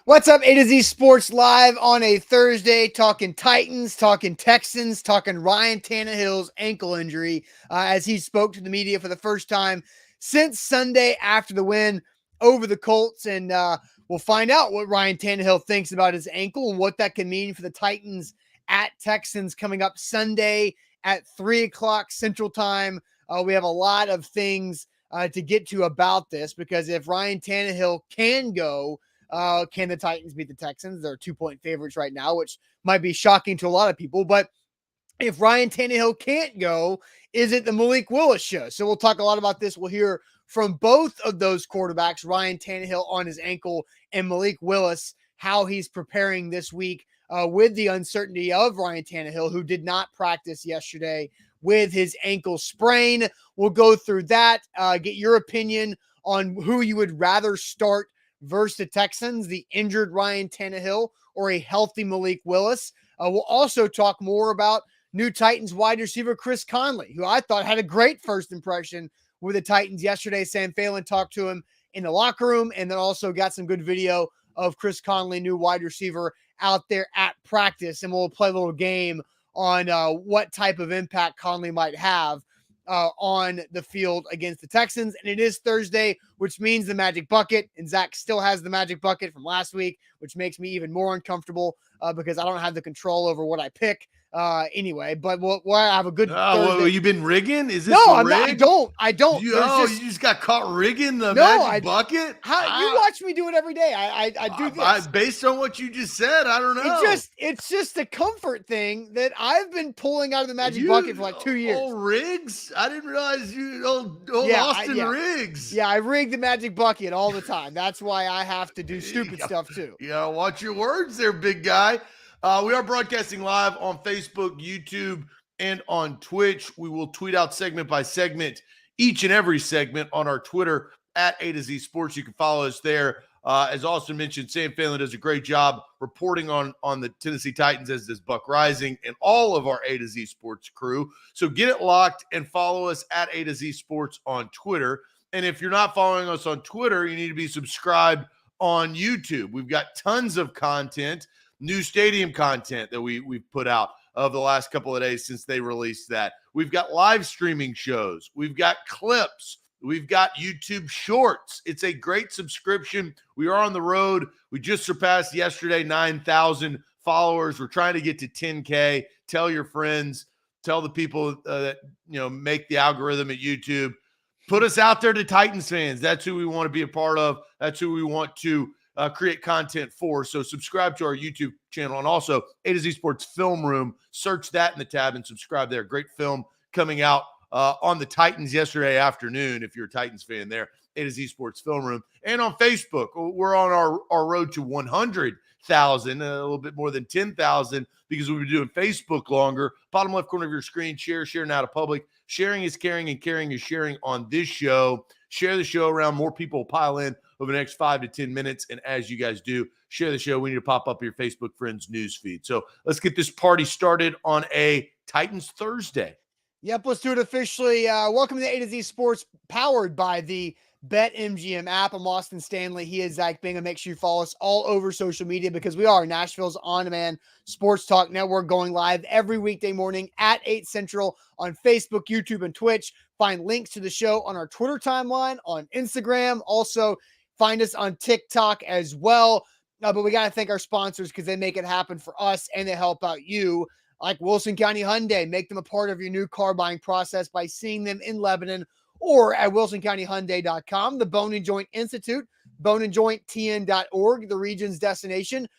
What's up, A to Z Sports Live on a Thursday, talking Titans, talking Texans, talking Ryan Tannehill's ankle injury as he spoke to the media for the first time since Sunday after the win over the Colts. And we'll find out what Ryan Tannehill thinks about his ankle and what that can mean for the Titans at Texans coming up Sunday at 3 o'clock Central Time. We have a lot of things to get to about this, because if Ryan Tannehill can go, can the Titans beat the Texans? They're 2-point favorites right now, which might be shocking to a lot of people. But if Ryan Tannehill can't go, is it the Malik Willis show? So we'll talk a lot about this. We'll hear from both of those quarterbacks, Ryan Tannehill on his ankle and Malik Willis, how he's preparing this week with the uncertainty of Ryan Tannehill, who did not practice yesterday with his ankle sprain. We'll go through that, get your opinion on who you would rather start versus the Texans, the injured Ryan Tannehill or a healthy Malik Willis. We'll also talk more about new Titans wide receiver Chris Conley, who I thought had a great first impression with the Titans yesterday. Sam Phelan talked to him in the locker room, and then also got some good video of Chris Conley, new wide receiver, out there at practice. And we'll play a little game on what type of impact Conley might have on the field against the Texans. And it is Thursday, which means the magic bucket, and Zach still has the magic bucket from last week, which makes me even more uncomfortable because I don't have the control over what I pick anyway. But we'll have a good Thursday. You've been rigging? Is this no, a rig? I don't. You just got caught rigging the magic bucket? You watch me do it every day. I do this. Based on what you just said, I don't know. It's just a comfort thing that I've been pulling out of the magic bucket for like 2 years. Old Riggs? I didn't realize you old Austin Riggs. Yeah, I rig the magic bucket all the time. That's why I have to do stupid stuff too. Yeah, watch your words there, big guy. We are broadcasting live on Facebook, YouTube, and on Twitch. We will tweet out segment by segment, each and every segment on our Twitter at A to Z Sports. You can follow us there. As Austin mentioned, Sam Phelan does a great job reporting on the Tennessee Titans, as does Buck Rising and all of our A to Z Sports crew. So get it locked and follow us at A to Z Sports on Twitter. And if you're not following us on Twitter, you need to be subscribed on YouTube. We've got tons of content, new stadium content that we've put out of the last couple of days since they released that. We've got live streaming shows. We've got clips. We've got YouTube Shorts. It's a great subscription. We are on the road. We just surpassed yesterday 9,000 followers. We're trying to get to 10K. Tell your friends. Tell the people that make the algorithm at YouTube. Put us out there to Titans fans. That's who we want to be a part of. That's who we want to create content for. So subscribe to our YouTube channel, and also A to Z Sports Film Room. Search that in the tab and subscribe there. Great film coming out on the Titans yesterday afternoon, if you're a Titans fan there. A to Z Sports Film Room. And on Facebook, we're on our road to 100,000, a little bit more than 10,000, because we've been doing Facebook longer. Bottom left corner of your screen, share now to public. Sharing is caring, and caring is sharing on this show. Share the show around. More people will pile in over the next 5 to 10 minutes. And as you guys do, share the show. We need to pop up your Facebook friends news feed. So let's get this party started on a Titans Thursday. Yep, let's do it officially. Welcome to A to Z Sports, powered by the BetMGM app. I'm Austin Stanley. He is Zach Bingham. Make sure you follow us all over social media, because we are Nashville's on-demand sports talk network, going live every weekday morning at 8 Central on Facebook, YouTube, and Twitch. Find links to the show on our Twitter timeline, on Instagram. Also, find us on TikTok as well. But we got to thank our sponsors, because they make it happen for us and they help out you, like Wilson County Hyundai. Make them a part of your new car buying process by seeing them in Lebanon or at wilsoncountyhyundai.com. The Bone and Joint Institute, boneandjointtn.org, the region's destination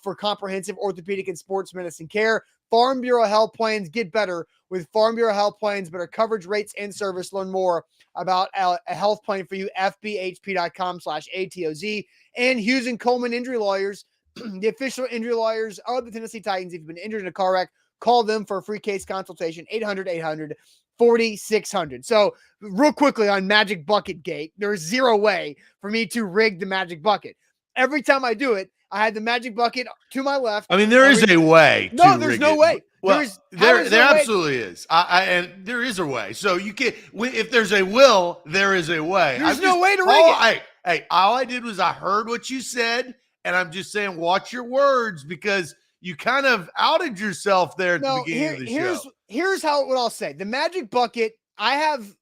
for comprehensive orthopedic and sports medicine care. Farm Bureau Health Plans. Get better with Farm Bureau Health Plans. Better coverage, rates, and service. Learn more about a health plan for you. FBHP.com/ATOZ. And Hughes and Coleman Injury Lawyers, the official injury lawyers of the Tennessee Titans. If you've been injured in a car wreck, call them for a free case consultation. 800-800-4600. So real quickly on Magic Bucket Gate, there's zero way for me to rig the Magic Bucket. Every time I do it, I had the Magic Bucket to my left. I mean, there is a way. No, there's no way. Well, there absolutely is. And there is a way. So you can't, if there's a will, there is a way. There's no way to rig it. Hey, all I did was I heard what you said, And I'm just saying, watch your words because you kind of outed yourself there at the beginning of the show. Here's what I'll say. The magic bucket, I have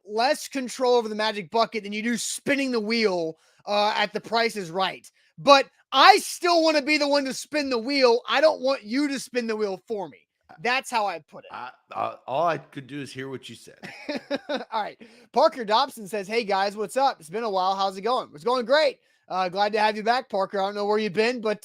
less control over the magic bucket than you do spinning the wheel at The Price is Right. But I still want to be the one to spin the wheel. I don't want you to spin the wheel for me. That's how I put it. All I could do is hear what you said. All right. Parker Dobson says, hey, guys, what's up? It's been a while. How's it going? It's going great. Glad to have you back, Parker. I don't know where you've been, but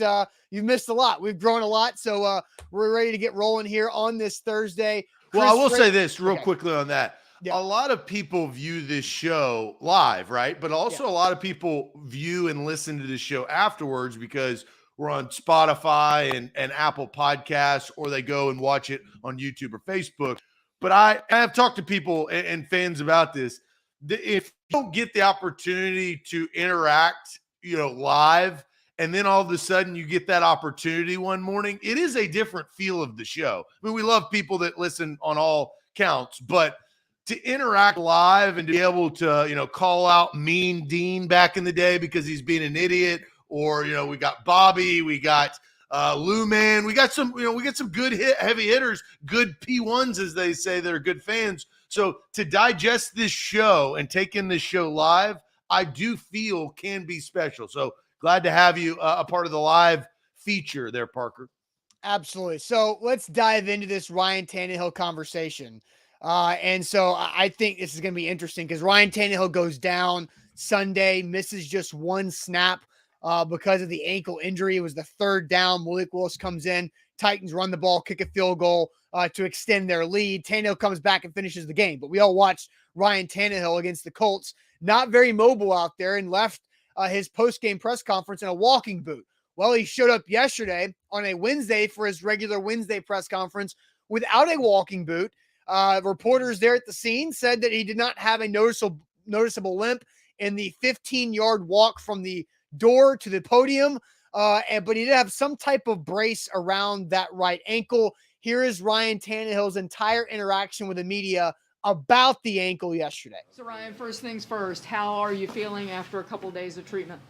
you've missed a lot. We've grown a lot, so we're ready to get rolling here on this Thursday. Well, I will say this real quickly on that. Yeah. A lot of people view this show live, right? But also a lot of people view and listen to this show afterwards because we're on Spotify and Apple Podcasts, or they go and watch it on YouTube or Facebook. But I have talked to people and fans about this. If you don't get the opportunity to interact, live, and then all of a sudden you get that opportunity one morning, it is a different feel of the show. I mean, we love people that listen on all counts, but to interact live and to be able to, call out Mean Dean back in the day because he's being an idiot, or, we got Bobby, we got Lou Man, we got some good heavy hitters, good P1s, as they say, that are good fans. So to digest this show and take in this show live, I do feel can be special. So glad to have you a part of the live feature there, Parker. Absolutely. So let's dive into this Ryan Tannehill conversation. And so I think this is going to be interesting because Ryan Tannehill goes down Sunday, misses just one snap because of the ankle injury. It was the third down. Malik Willis comes in. Titans run the ball, kick a field goal to extend their lead. Tannehill comes back and finishes the game. But we all watched Ryan Tannehill against the Colts, not very mobile out there, and left his post-game press conference in a walking boot. Well, he showed up yesterday on a Wednesday for his regular Wednesday press conference without a walking boot. Reporters there at the scene said that he did not have a noticeable limp in the 15-yard walk from the door to the podium, but he did have some type of brace around that right ankle. Here is Ryan Tannehill's entire interaction with the media about the ankle yesterday. So Ryan, first things first, how are you feeling after a couple of days of treatment?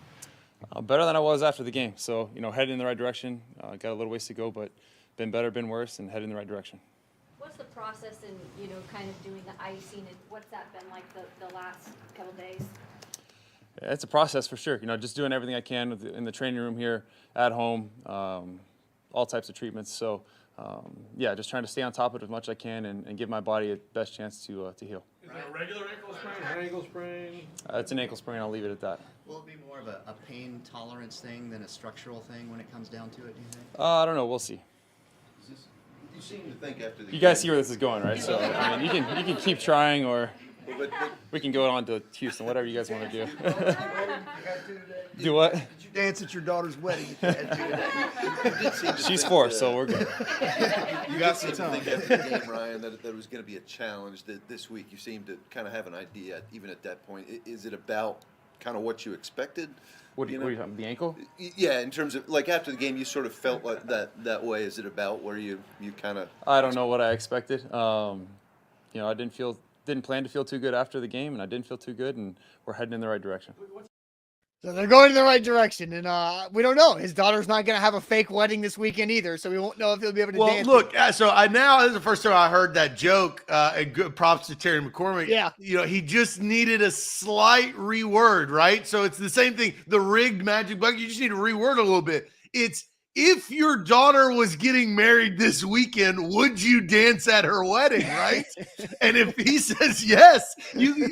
Better than I was after the game. So, heading in the right direction. Got a little ways to go, but been better, been worse, and heading in the right direction. What's the process in, kind of doing the icing, and what's that been like the last couple of days? Yeah, it's a process for sure. Just doing everything I can in the training room here, at home, all types of treatments. So, just trying to stay on top of it as much as I can and give my body a best chance to heal. Is that a regular ankle sprain, an ankle sprain? It's an ankle sprain. I'll leave it at that. Will it be more of a pain tolerance thing than a structural thing when it comes down to it, do you think? I don't know. We'll see. You seem to think after the You guys see where this is going, right? So, you can keep trying, or we can go on to Houston, whatever you guys want to do. Do what? Did you dance at your daughter's wedding? She's 4, so we're good. You got some time. Think after the game, Ryan, that it was going to be a challenge. That this week you seem to kind of have an idea, even at that point. Is it about kind of what you expected? What are you talking about, the ankle? Yeah, in terms of, like, after the game, you sort of felt like that way. Is it about where you kind of... I don't know what I expected. I didn't plan to feel too good after the game, and I didn't feel too good, and we're heading in the right direction. So they're going in the right direction, and we don't know. His daughter's not going to have a fake wedding this weekend either, so we won't know if he'll be able to dance. Well, look, this is the first time I heard that joke, and good props to Terry McCormick. Yeah. He just needed a slight reword, right? So it's the same thing. The rigged magic bucket, you just need to reword a little bit. It's, if your daughter was getting married this weekend, would you dance at her wedding, right? And if he says yes,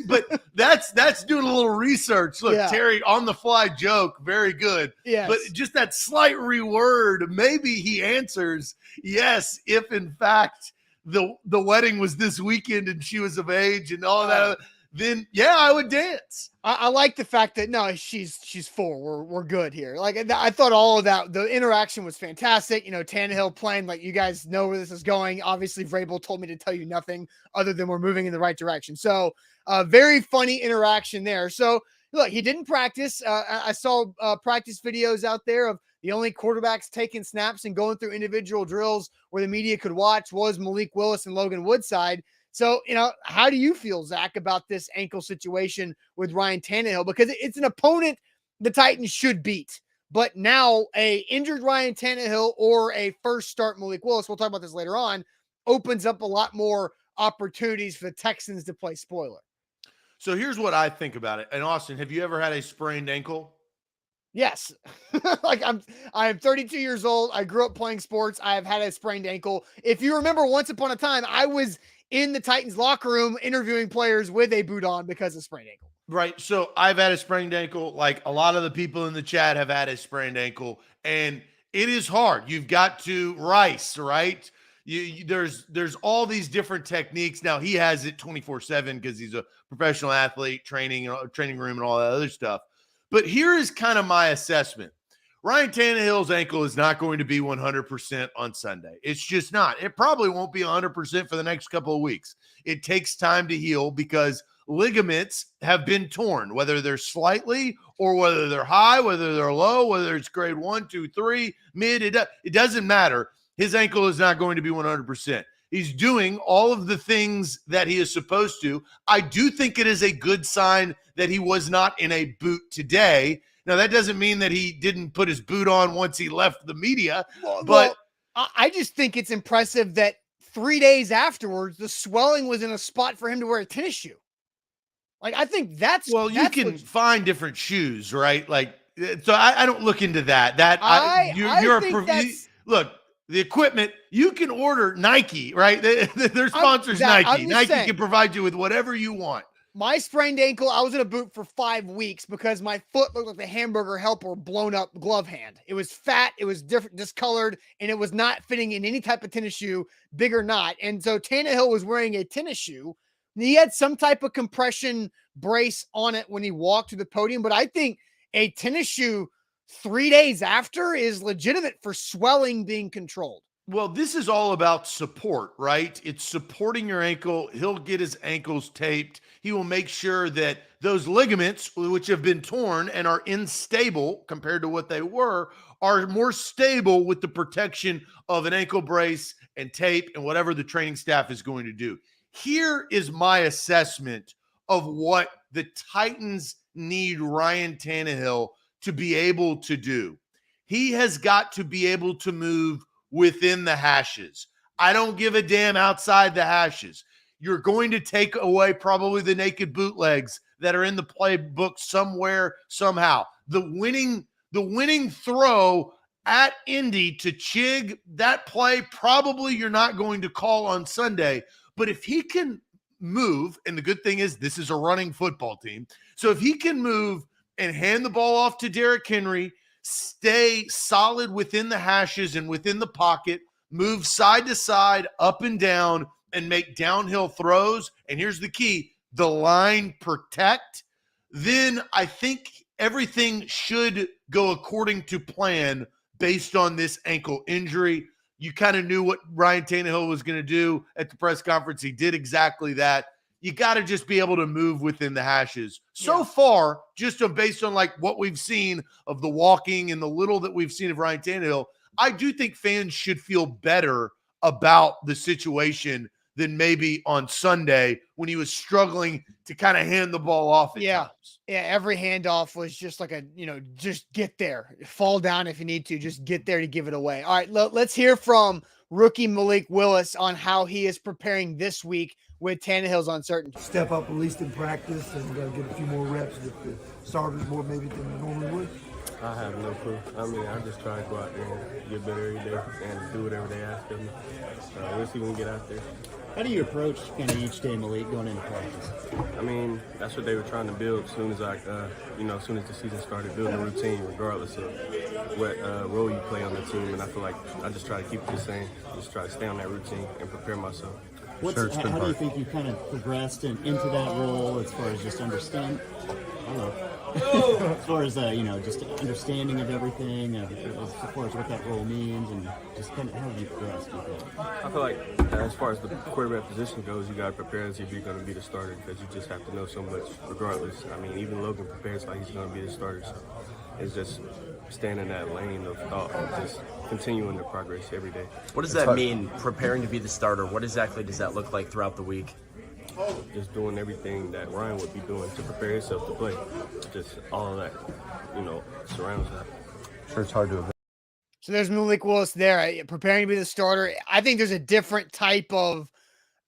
but that's doing a little research. Look, yeah. Terry, on the fly joke, very good. Yes. But just that slight reword, maybe he answers yes, if in fact the wedding was this weekend and she was of age and all that. Then yeah, I would dance. I like the fact that no, she's 4. We're good here. Like I thought all of that, the interaction was fantastic. Tannehill playing like you guys know where this is going. Obviously, Vrabel told me to tell you nothing other than we're moving in the right direction. So very funny interaction there. So look, he didn't practice. I saw practice videos out there of the only quarterbacks taking snaps and going through individual drills where the media could watch was Malik Willis and Logan Woodside. So, how do you feel, Zach, about this ankle situation with Ryan Tannehill? Because it's an opponent the Titans should beat. But now a injured Ryan Tannehill or a first start Malik Willis, we'll talk about this later on, opens up a lot more opportunities for the Texans to play spoiler. So here's what I think about it. And Austin, have you ever had a sprained ankle? Yes. Like I'm 32 years old. I grew up playing sports. I have had a sprained ankle. If you remember, once upon a time, I was in the Titans locker room interviewing players with a boot on because of sprained ankle. Right. So I've had a sprained ankle. Like a lot of the people in the chat have had a sprained ankle, and it is hard. You've got to rice, right? There's all these different techniques. Now he has it 24/7 because he's a professional athlete, training room and all that other stuff. But here is kind of my assessment. Ryan Tannehill's ankle is not going to be 100% on Sunday. It's just not. It probably won't be 100% for the next couple of weeks. It takes time to heal because ligaments have been torn, whether they're slightly or whether they're high, whether they're low, whether it's grade 1, 2, 3, mid. It doesn't matter. His ankle is not going to be 100%. He's doing all of the things that he is supposed to. I do think it is a good sign that he was not in a boot today. Now, that doesn't mean that he didn't put his boot on once he left the media, but I just think it's impressive that 3 days afterwards, the swelling was in a spot for him to wear a tennis shoe. Like, I think that's you can find different shoes, right? Like, so I don't look into that. Look, the equipment, you can order Nike, right? Their sponsors Nike. Nike can provide you with whatever you want. My sprained ankle, I was in a boot for 5 weeks because my foot looked like the hamburger helper blown up glove hand. It was fat, it was different, discolored, and it was not fitting in any type of tennis shoe, big or not. And so Tannehill was wearing a tennis shoe. And he had some type of compression brace on it when he walked to the podium. But I think a tennis shoe 3 days after is legitimate for swelling being controlled. Well, this is all about support, right? It's supporting your ankle. He'll get his ankles taped. He will make sure that those ligaments, which have been torn and are unstable compared to what they were, are more stable with the protection of an ankle brace and tape and whatever the training staff is going to do. Here is my assessment of what the Titans need Ryan Tannehill to be able to do. He has got to be able to move within the hashes. I don't give a damn outside the hashes. You're going to take away probably the naked bootlegs that are in the playbook somewhere, somehow. The winning throw at Indy to Chig, that play probably you're not going to call on Sunday. But if he can move, and the good thing is this is a running football team, so if he can move and hand the ball off to Derrick Henry, stay solid within the hashes and within the pocket, move side to side, up and down, and make downhill throws, and here's the key, the line protect, then I think everything should go according to plan based on this ankle injury. You kind of knew what Ryan Tannehill was going to do at the press conference. He did exactly that. You got to just be able to move within the hashes. So far, just based on like what we've seen of the walking and the little that we've seen of Ryan Tannehill, I do think fans should feel better about the situation than maybe on Sunday when he was struggling to kind of hand the ball off at times. Yeah, every handoff was just like just get there. Fall down if you need to. Just get there to give it away. All right, let's hear from rookie Malik Willis on how he is preparing this week with Tannehill's uncertainty. Step up at least in practice and get a few more reps with the starters more maybe than they normally would. I have no clue. I mean, I just try to go out there and get better every day and do whatever they ask of me. We'll see when we get out there. How do you approach kind of each day, Malik, going into practice? I mean, that's what they were trying to build as soon as as soon as the season started, building a routine regardless of what role you play on the team. And I feel like I just try to keep it the same, just try to stay on that routine and prepare myself. How do you think you kind of progressed into that role as far as just understand? As far as just understanding of everything, as far as what that role means, and just kind of how you progressed with that. I feel like as far as the quarterback position goes, you got to prepare as if you're going to be the starter because you just have to know so much regardless. I mean, even Logan prepares like he's going to be the starter, so it's just staying in that lane of thought and just continuing the progress every day. What does that mean, preparing to be the starter? What exactly does that look like throughout the week? Just doing everything that Ryan would be doing to prepare himself to play. Just all of that, surrounds that. sure it's hard to evaluate. So there's Malik Willis there preparing to be the starter. I think there's a different type of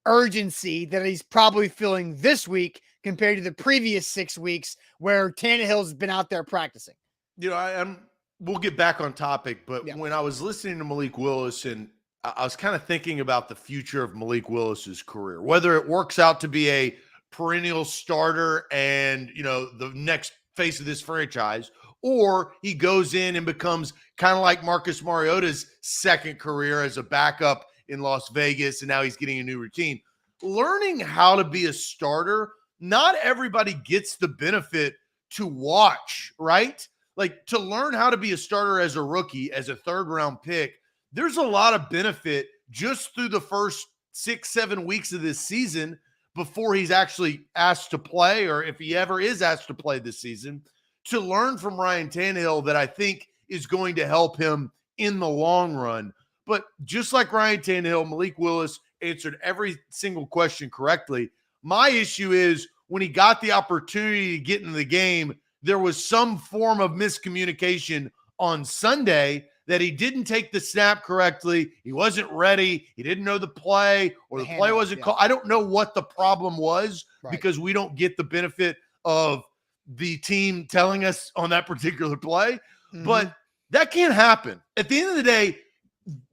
urgency that he's probably feeling this week compared to the previous 6 weeks where Tannehill's been out there practicing. You know, we'll get back on topic, but when I was listening to Malik Willis, and I was kind of thinking about the future of Malik Willis's career, whether it works out to be a perennial starter and, you know, the next face of this franchise, or he goes in and becomes kind of like Marcus Mariota's second career as a backup in Las Vegas, and now he's getting a new routine. Learning how to be a starter, not everybody gets the benefit to watch, right? Like, to learn how to be a starter as a rookie, as a third-round pick, there's a lot of benefit just through the first 6-7 weeks of this season before he's actually asked to play, or if he ever is asked to play this season, to learn from Ryan Tannehill that I think is going to help him in the long run. But just like Ryan Tannehill, Malik Willis answered every single question correctly. My issue is when he got the opportunity to get in the game, there was some form of miscommunication on Sunday that he didn't take the snap correctly. He wasn't ready. He didn't know the play, or the play wasn't called. I don't know what the problem was because we don't get the benefit of the team telling us on that particular play. But that can't happen. At the end of the day,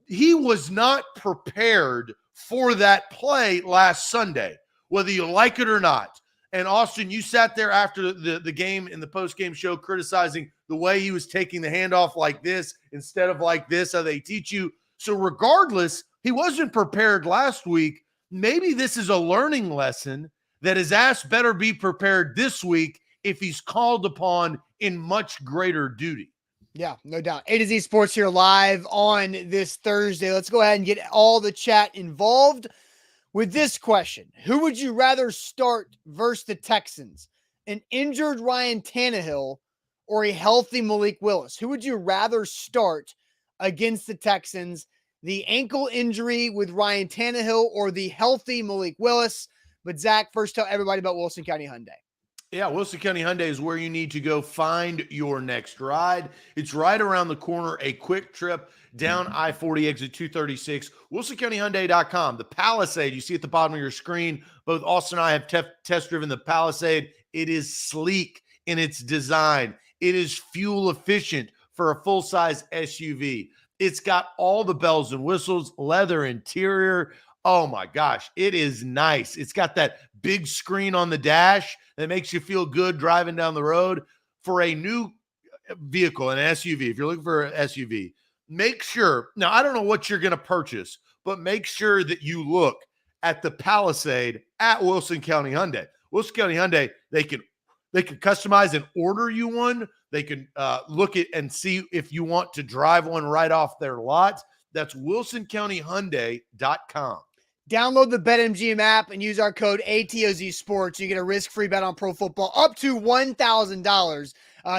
he was not prepared for that play last Sunday, whether you like it or not. And Austin, you sat there after the game in the post-game show criticizing the way he was taking the handoff like this instead of like this, how they teach you. So regardless, he wasn't prepared last week. Maybe this is a learning lesson that his ass better be prepared this week if he's called upon in much greater duty. Yeah, no doubt. A to Z Sports here live on this Thursday. Let's go ahead and get all the chat involved with this question. Who would you rather start versus the Texans? An injured Ryan Tannehill or a healthy Malik Willis? Who would you rather start against the Texans? The ankle injury with Ryan Tannehill or the healthy Malik Willis? But Zach, first tell everybody about Wilson County Hyundai. Yeah, Wilson County Hyundai is where you need to go find your next ride. It's right around the corner, a quick trip down I-40 exit 236, WilsonCountyHyundai.com. The Palisade, you see at the bottom of your screen, both Austin and I have test-driven the Palisade. It is sleek in its design. It is fuel efficient for a full-size SUV. It's got all the bells and whistles, leather interior. Oh my gosh, it is nice. It's got that big screen on the dash that makes you feel good driving down the road. For a new vehicle, an SUV, if you're looking for an SUV, make sure, now I don't know what you're going to purchase, but make sure that you look at the Palisade at Wilson County Hyundai. Wilson County Hyundai, they can customize and order you one. They can look at and see if you want to drive one right off their lot. That's WilsonCountyHyundai.com. Download the BetMGM app and use our code ATOZ Sports. You get a risk-free bet on pro football up to $1,000.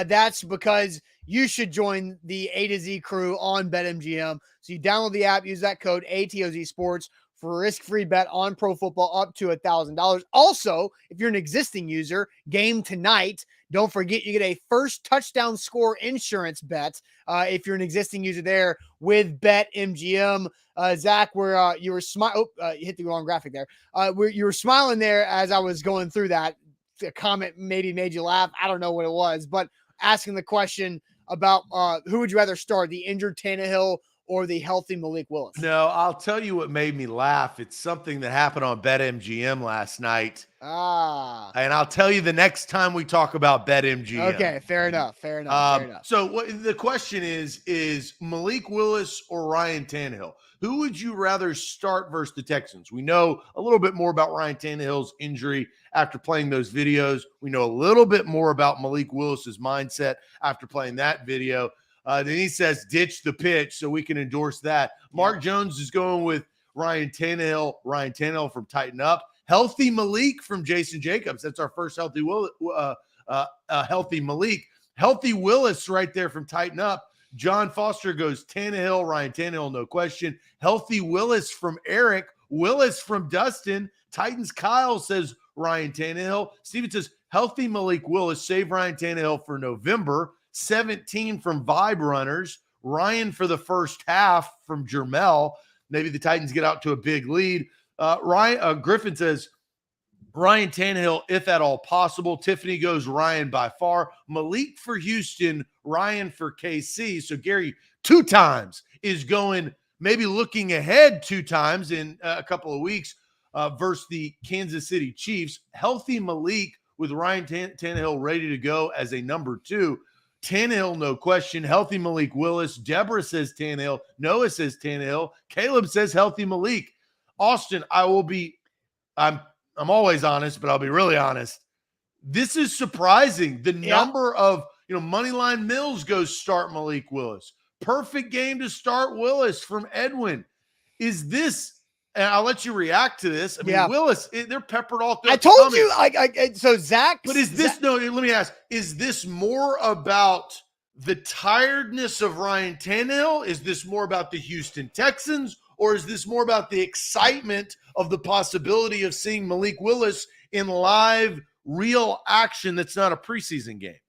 That's because you should join the A to Z crew on BetMGM. So you download the app, use that code ATOZ Sports for a risk-free bet on pro football up to $1,000. Also, if you're an existing user, game tonight, don't forget you get a first touchdown score insurance bet if you're an existing user there with BetMGM. Zach, where you were smiling, you hit the wrong graphic there. You were smiling there as I was going through that. A comment maybe made you laugh. I don't know what it was, but asking the question about who would you rather start, the injured Tannehill or the healthy Malik Willis? No, I'll tell you what made me laugh. It's something that happened on BetMGM last night. And I'll tell you the next time we talk about BetMGM. Okay, fair enough. So the question is Malik Willis or Ryan Tannehill? Who would you rather start versus the Texans? We know a little bit more about Ryan Tannehill's injury after playing those videos. We know a little bit more about Malik Willis's mindset after playing that video. Then he says, ditch the pitch, so we can endorse that. Mark Jones is going with Ryan Tannehill. Ryan Tannehill from Tighten Up. Healthy Malik from Jason Jacobs. That's our first healthy Malik. Healthy Willis right there from Tighten Up. John Foster goes Tannehill, Ryan Tannehill, no question. Healthy Willis from Eric. Willis from Dustin. Titans Kyle says Ryan Tannehill. Steven says healthy Malik Willis. Save Ryan Tannehill for November. 17 from Vibe Runners. Ryan for the first half from Jermel. Maybe the Titans get out to a big lead. Griffin says, Ryan Tannehill, if at all possible. Tiffany goes Ryan by far. Malik for Houston, Ryan for KC. So Gary 2 times is going, maybe looking ahead 2 times in a couple of weeks versus the Kansas City Chiefs. Healthy Malik with Ryan Tannehill ready to go as a number 2. Tannehill, no question. Healthy Malik Willis. Deborah says Tannehill. Noah says Tannehill. Caleb says healthy Malik. Austin, I'm always honest, but I'll be really honest. This is surprising. The number of, Moneyline Mills goes start Malik Willis. Perfect game to start Willis from Edwin. Is this, and I'll let you react to this. I mean, Willis, they're peppered all through. I told you, so Zach. But is this, no, let me ask, is this more about the tiredness of Ryan Tannehill? Is this more about the Houston Texans? Or is this more about the excitement of the possibility of seeing Malik Willis in live, real action that's not a preseason game?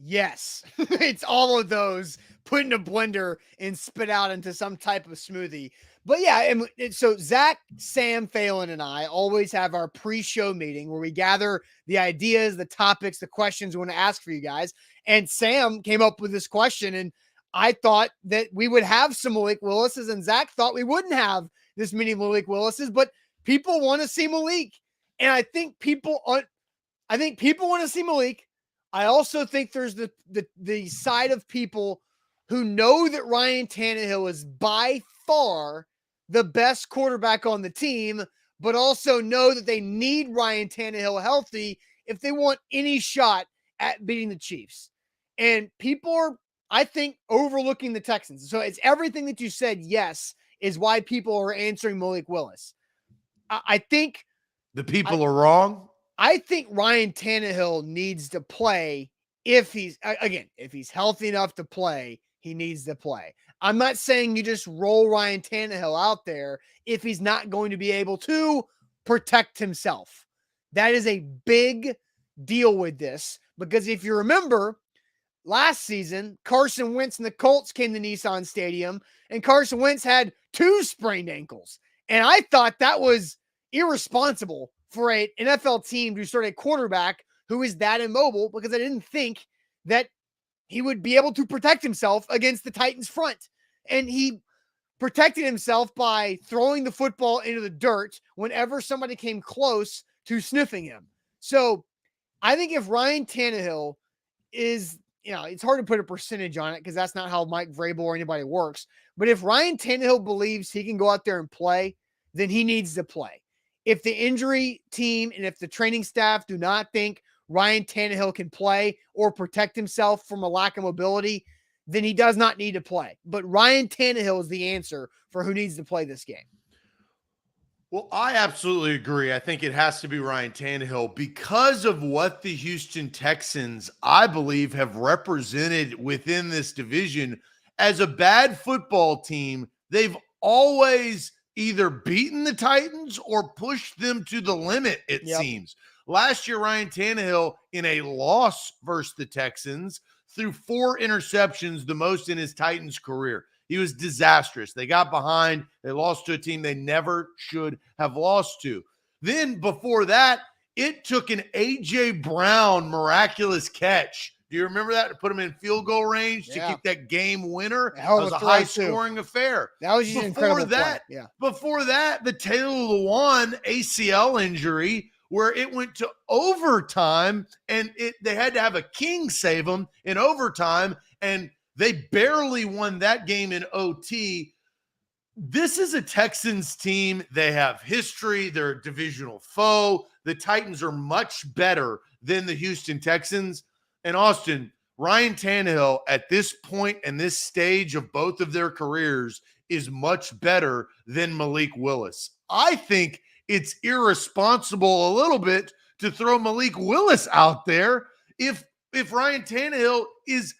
Yes. It's all of those put in a blender and spit out into some type of smoothie. But yeah, so Zach, Sam, Phelan, and I always have our pre-show meeting where we gather the ideas, the topics, the questions we want to ask for you guys. And Sam came up with this question, and I thought that we would have some Malik Willises, and Zach thought we wouldn't have this many Malik Willises, but people want to see Malik. And I think people want to see Malik. I also think there's the side of people who know that Ryan Tannehill is by far the best quarterback on the team, but also know that they need Ryan Tannehill healthy if they want any shot at beating the Chiefs. And people are, I think, overlooking the Texans. So it's everything that you said, yes, is why people are answering Malik Willis. I think the people are wrong. I think Ryan Tannehill needs to play if he's healthy enough to play, he needs to play. I'm not saying you just roll Ryan Tannehill out there if he's not going to be able to protect himself. That is a big deal with this, because if you remember, last season, Carson Wentz and the Colts came to Nissan Stadium, and Carson Wentz had 2 sprained ankles. And I thought that was irresponsible for an NFL team to start a quarterback who is that immobile, because I didn't think that he would be able to protect himself against the Titans front. And he protected himself by throwing the football into the dirt whenever somebody came close to sniffing him. So I think if Ryan Tannehill is, it's hard to put a percentage on it because that's not how Mike Vrabel or anybody works. But if Ryan Tannehill believes he can go out there and play, then he needs to play. If the injury team and if the training staff do not think Ryan Tannehill can play or protect himself from a lack of mobility, then he does not need to play. But Ryan Tannehill is the answer for who needs to play this game. Well, I absolutely agree. I think it has to be Ryan Tannehill because of what the Houston Texans, I believe, have represented within this division. As a bad football team, they've always either beaten the Titans or pushed them to the limit, it seems. Last year, Ryan Tannehill, in a loss versus the Texans, threw 4 interceptions, the most in his Titans career. He was disastrous. They got behind. They lost to a team they never should have lost to. Then before that, it took an A.J. Brown miraculous catch. Do you remember that? To put him in field goal range to kick that game winner. That was a high-scoring affair. That was just incredible. Before that, the Taylor Lewan ACL injury, where it went to overtime, and they had to have a king save them in overtime, and they barely won that game in OT. This is a Texans team. They have history. They're a divisional foe. The Titans are much better than the Houston Texans. And Austin, Ryan Tannehill at this point and this stage of both of their careers is much better than Malik Willis. I think it's irresponsible a little bit to throw Malik Willis out there if Ryan Tannehill is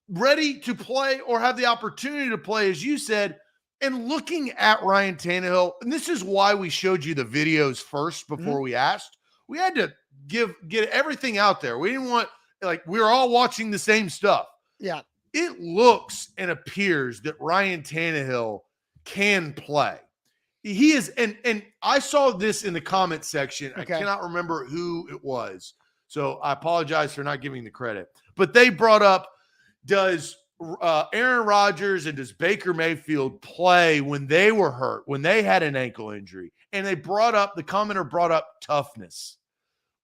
ready to play or have the opportunity to play, as you said. And looking at Ryan Tannehill, and this is why we showed you the videos first before we asked. We had to get everything out there. We didn't want, we were all watching the same stuff. Yeah. It looks and appears that Ryan Tannehill can play. He is, and I saw this in the comment section. Okay. I cannot remember who it was, so I apologize for not giving the credit. But they brought up, does Aaron Rodgers and does Baker Mayfield play when they were hurt, when they had an ankle injury? And the commenter brought up toughness.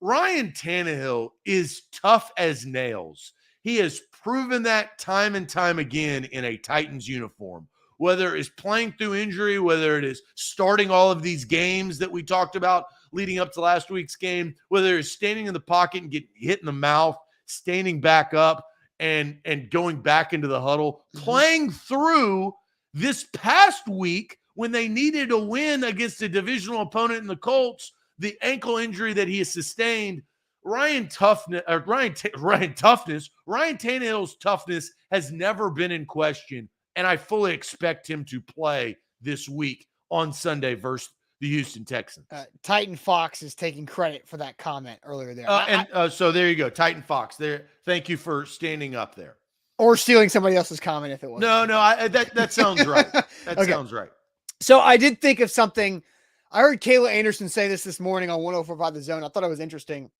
Ryan Tannehill is tough as nails. He has proven that time and time again in a Titans uniform, whether it is playing through injury, whether it is starting all of these games that we talked about leading up to last week's game, whether it's standing in the pocket and getting hit in the mouth, standing back up and going back into the huddle, playing through this past week when they needed a win against a divisional opponent in the Colts, the ankle injury that he has sustained. Ryan Tannehill's toughness has never been in question, and I fully expect him to play this week on Sunday versus the Houston Texans. Titan Fox is taking credit for that comment earlier there. So there you go, Titan Fox. There, thank you for standing up there. Or stealing somebody else's comment if it was. No, that sounds right. That sounds right. So I did think of something. I heard Kayla Anderson say this morning on 104.5 The Zone. I thought it was interesting.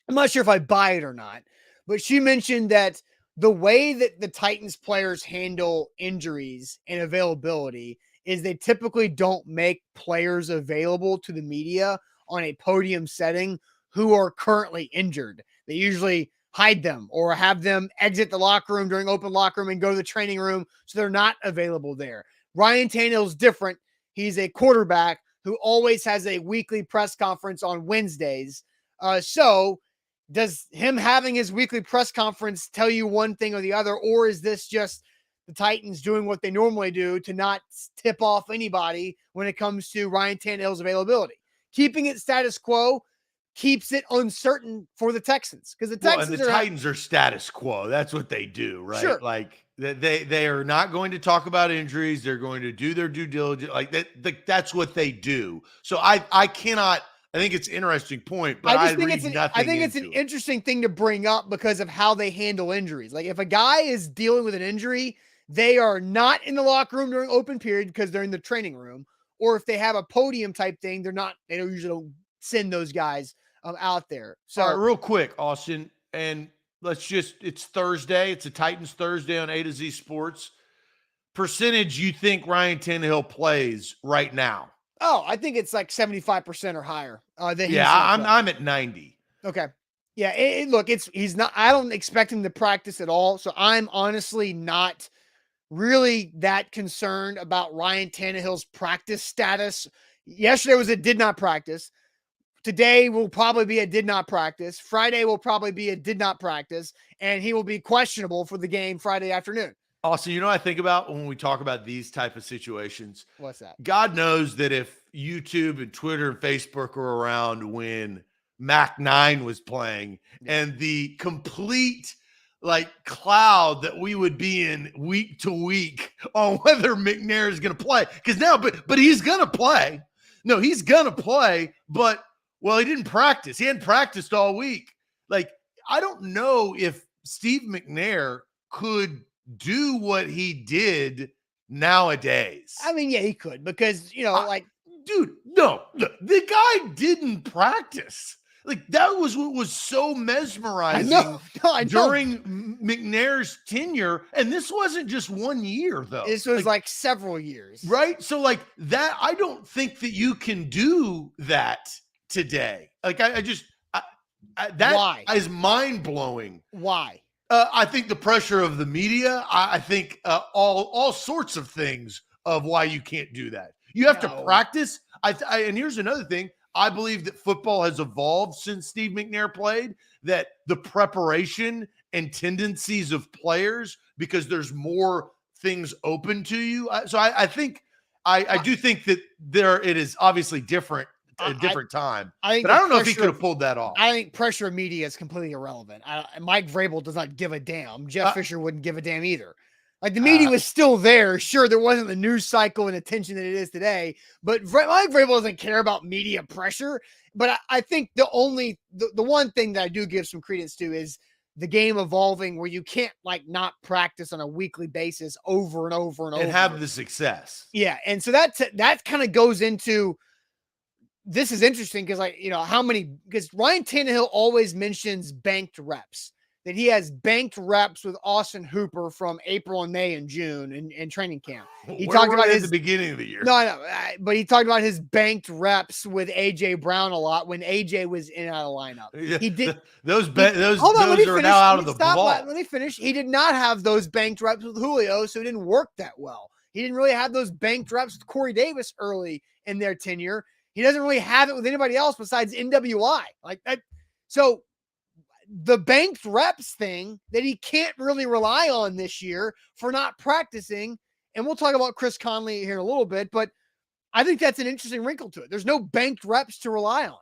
I'm not sure if I buy it or not, but she mentioned that the way that the Titans players handle injuries and availability is they typically don't make players available to the media on a podium setting who are currently injured. They usually hide them or have them exit the locker room during open locker room and go to the training room so they're not available there. Ryan Tannehill's different. He's a quarterback who always has a weekly press conference on Wednesdays. So does him having his weekly press conference tell you one thing or the other, or is this just the Titans doing what they normally do to not tip off anybody when it comes to Ryan Tannehill's availability? Keeping it status quo keeps it uncertain for the Texans because the Titans are status quo. That's what they do, right? Sure. Like they are not going to talk about injuries. They're going to do their due diligence. Like that's what they do. So I cannot. I think it's an interesting point, but I think it's an interesting thing to bring up because of how they handle injuries. Like if a guy is dealing with an injury, they are not in the locker room during open period because they're in the training room. Or if they have a podium type thing, they don't usually send those guys out there. So all right, real quick, Austin, and it's Thursday. It's a Titans Thursday on A to Z Sports. Percentage you think Ryan Tannehill plays right now? Oh, I think it's like 75% or higher. I'm at 90. Okay. Yeah. He's not, I don't expect him to practice at all. So I'm honestly not really that concerned about Ryan Tannehill's practice status. Yesterday was a did not practice. Today will probably be a did not practice. Friday will probably be a did not practice, and he will be questionable for the game Friday afternoon. Also, you know what I think about when we talk about these type of situations? What's that? God knows that if YouTube and Twitter and Facebook were around when Mac 9 was playing and the complete cloud that we would be in week to week on whether McNair is going to play. Because now, but he's going to play. No, he's going to play, but he didn't practice. He hadn't practiced all week. I don't know if Steve McNair could do what he did nowadays. I mean, yeah, he could because, dude, no, the guy didn't practice. That was what was so mesmerizing during McNair's tenure. And this wasn't just 1 year, though. This was several years. Right? So that, I don't think that you can do that today. Why? Is mind-blowing. Why? I think the pressure of the media. I think all sorts of things of why you can't do that. You have to practice. And here's another thing. I believe that football has evolved since Steve McNair played, that the preparation and tendencies of players, because there's more things open to you. So I think I do think that it is obviously different. A different time. But I don't know if he could have pulled that off. I think pressure of media is completely irrelevant. Mike Vrabel does not give a damn. Jeff Fisher wouldn't give a damn either. The media was still there. Sure, there wasn't the news cycle and attention that it is today, but Mike Vrabel doesn't care about media pressure. But I think the one thing that I do give some credence to is the game evolving where you can't like not practice on a weekly basis over and over and over and have the success. Yeah. And so that kind of goes into, this is interesting because because Ryan Tannehill always mentions banked reps, that he has banked reps with Austin Hooper from April and May and June in training camp. He talked about at the beginning of the year. No, but he talked about his banked reps with AJ Brown a lot when AJ was in and out of the lineup. Yeah, He did those those are now out of the vault. Let me finish. He did not have those banked reps with Julio, so it didn't work that well. He didn't really have those banked reps with Corey Davis early in their tenure. He doesn't really have it with anybody else besides NWI. Like that. So the banked reps thing that he can't really rely on this year for not practicing. And we'll talk about Chris Conley here in a little bit, but I think that's an interesting wrinkle to it. There's no banked reps to rely on.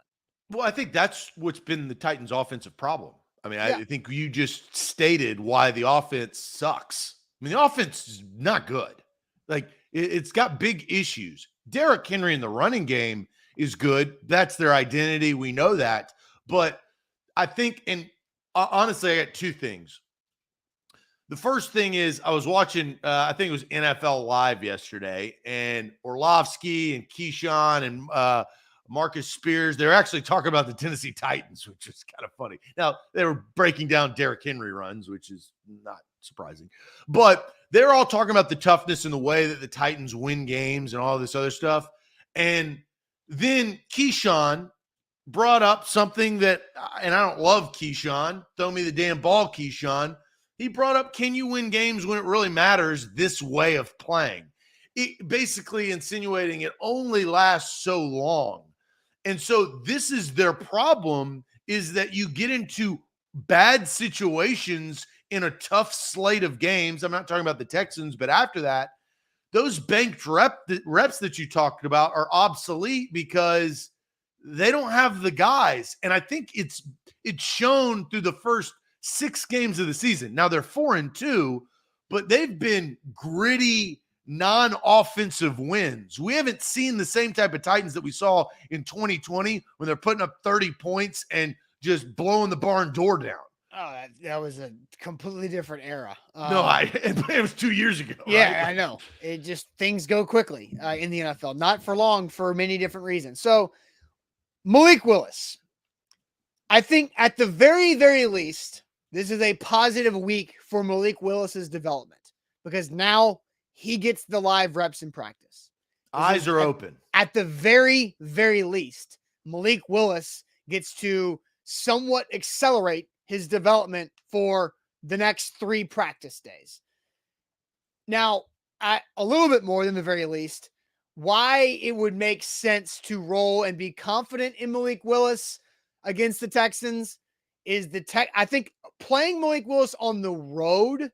Well, I think that's what's been the Titans' offensive problem. I mean, I think you just stated why the offense sucks. I mean, the offense is not good. Like, it's got big issues. Derrick Henry in the running game is good. That's their identity. We know that. But I think, and honestly, I got two things. The first thing is I was watching, I think it was NFL Live yesterday, and Orlovsky and Keyshawn and Marcus Spears, they're actually talking about the Tennessee Titans, which is kind of funny. Now, they were breaking down Derrick Henry runs, which is not surprising. But they're all talking about the toughness and the way that the Titans win games and all this other stuff. And then Keyshawn brought up something that, and I don't love Keyshawn, throw me the damn ball, Keyshawn. He brought up, can you win games when it really matters, this way of playing? It, basically insinuating it only lasts so long. And so this is their problem, is that you get into bad situations in a tough slate of games. I'm not talking about the Texans, but after that, those banked reps that you talked about are obsolete because they don't have the guys. And I think it's shown through the first 6 games of the season. Now they're 4-2, but they've been gritty, non-offensive wins. We haven't seen the same type of Titans that we saw in 2020 when they're putting up 30 points and just blowing the barn door down. Oh, that was a completely different era. It was 2 years ago. Yeah, right? I know. It just, things go quickly in the NFL, not for long, for many different reasons. So Malik Willis, I think at the very, very least, this is a positive week for Malik Willis's development because now he gets the live reps in practice. Eyes are open. At the very, very least, Malik Willis gets to somewhat accelerate his development for the next 3 practice days. Now, at a little bit more than the very least, why it would make sense to roll and be confident in Malik Willis against the Texans is I think playing Malik Willis on the road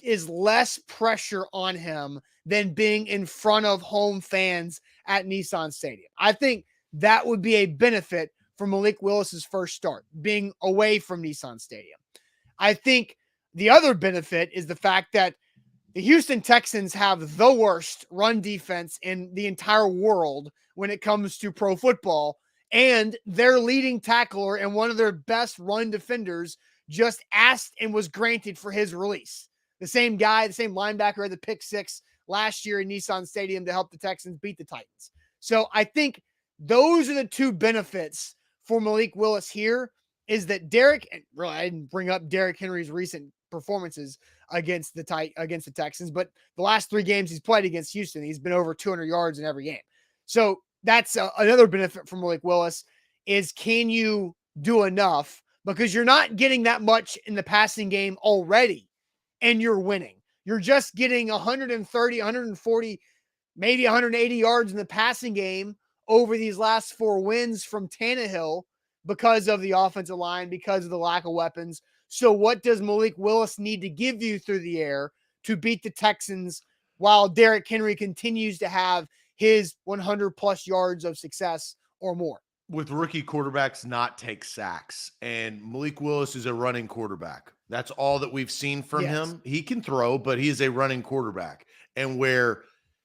is less pressure on him than being in front of home fans at Nissan Stadium. I think that would be a benefit for Malik Willis's first start, being away from Nissan Stadium. I think the other benefit is the fact that the Houston Texans have the worst run defense in the entire world when it comes to pro football, and their leading tackler and one of their best run defenders just asked and was granted for his release. The same guy, the same linebacker had the pick 6 last year in Nissan Stadium to help the Texans beat the Titans. So I think those are the 2 benefits for Malik Willis here, is that Derrick, and really I didn't bring up Derrick Henry's recent performances against the Texans, but the last 3 games he's played against Houston, he's been over 200 yards in every game. So that's another benefit from Malik Willis, is can you do enough, because you're not getting that much in the passing game already and you're winning. You're just getting 130, 140, maybe 180 yards in the passing game over these last 4 wins from Tannehill because of the offensive line, because of the lack of weapons. So what does Malik Willis need to give you through the air to beat the Texans while Derrick Henry continues to have his 100+ yards of success or more? With rookie quarterbacks not take sacks, and Malik Willis is a running quarterback. That's all that we've seen from him. He can throw, but he is a running quarterback. And where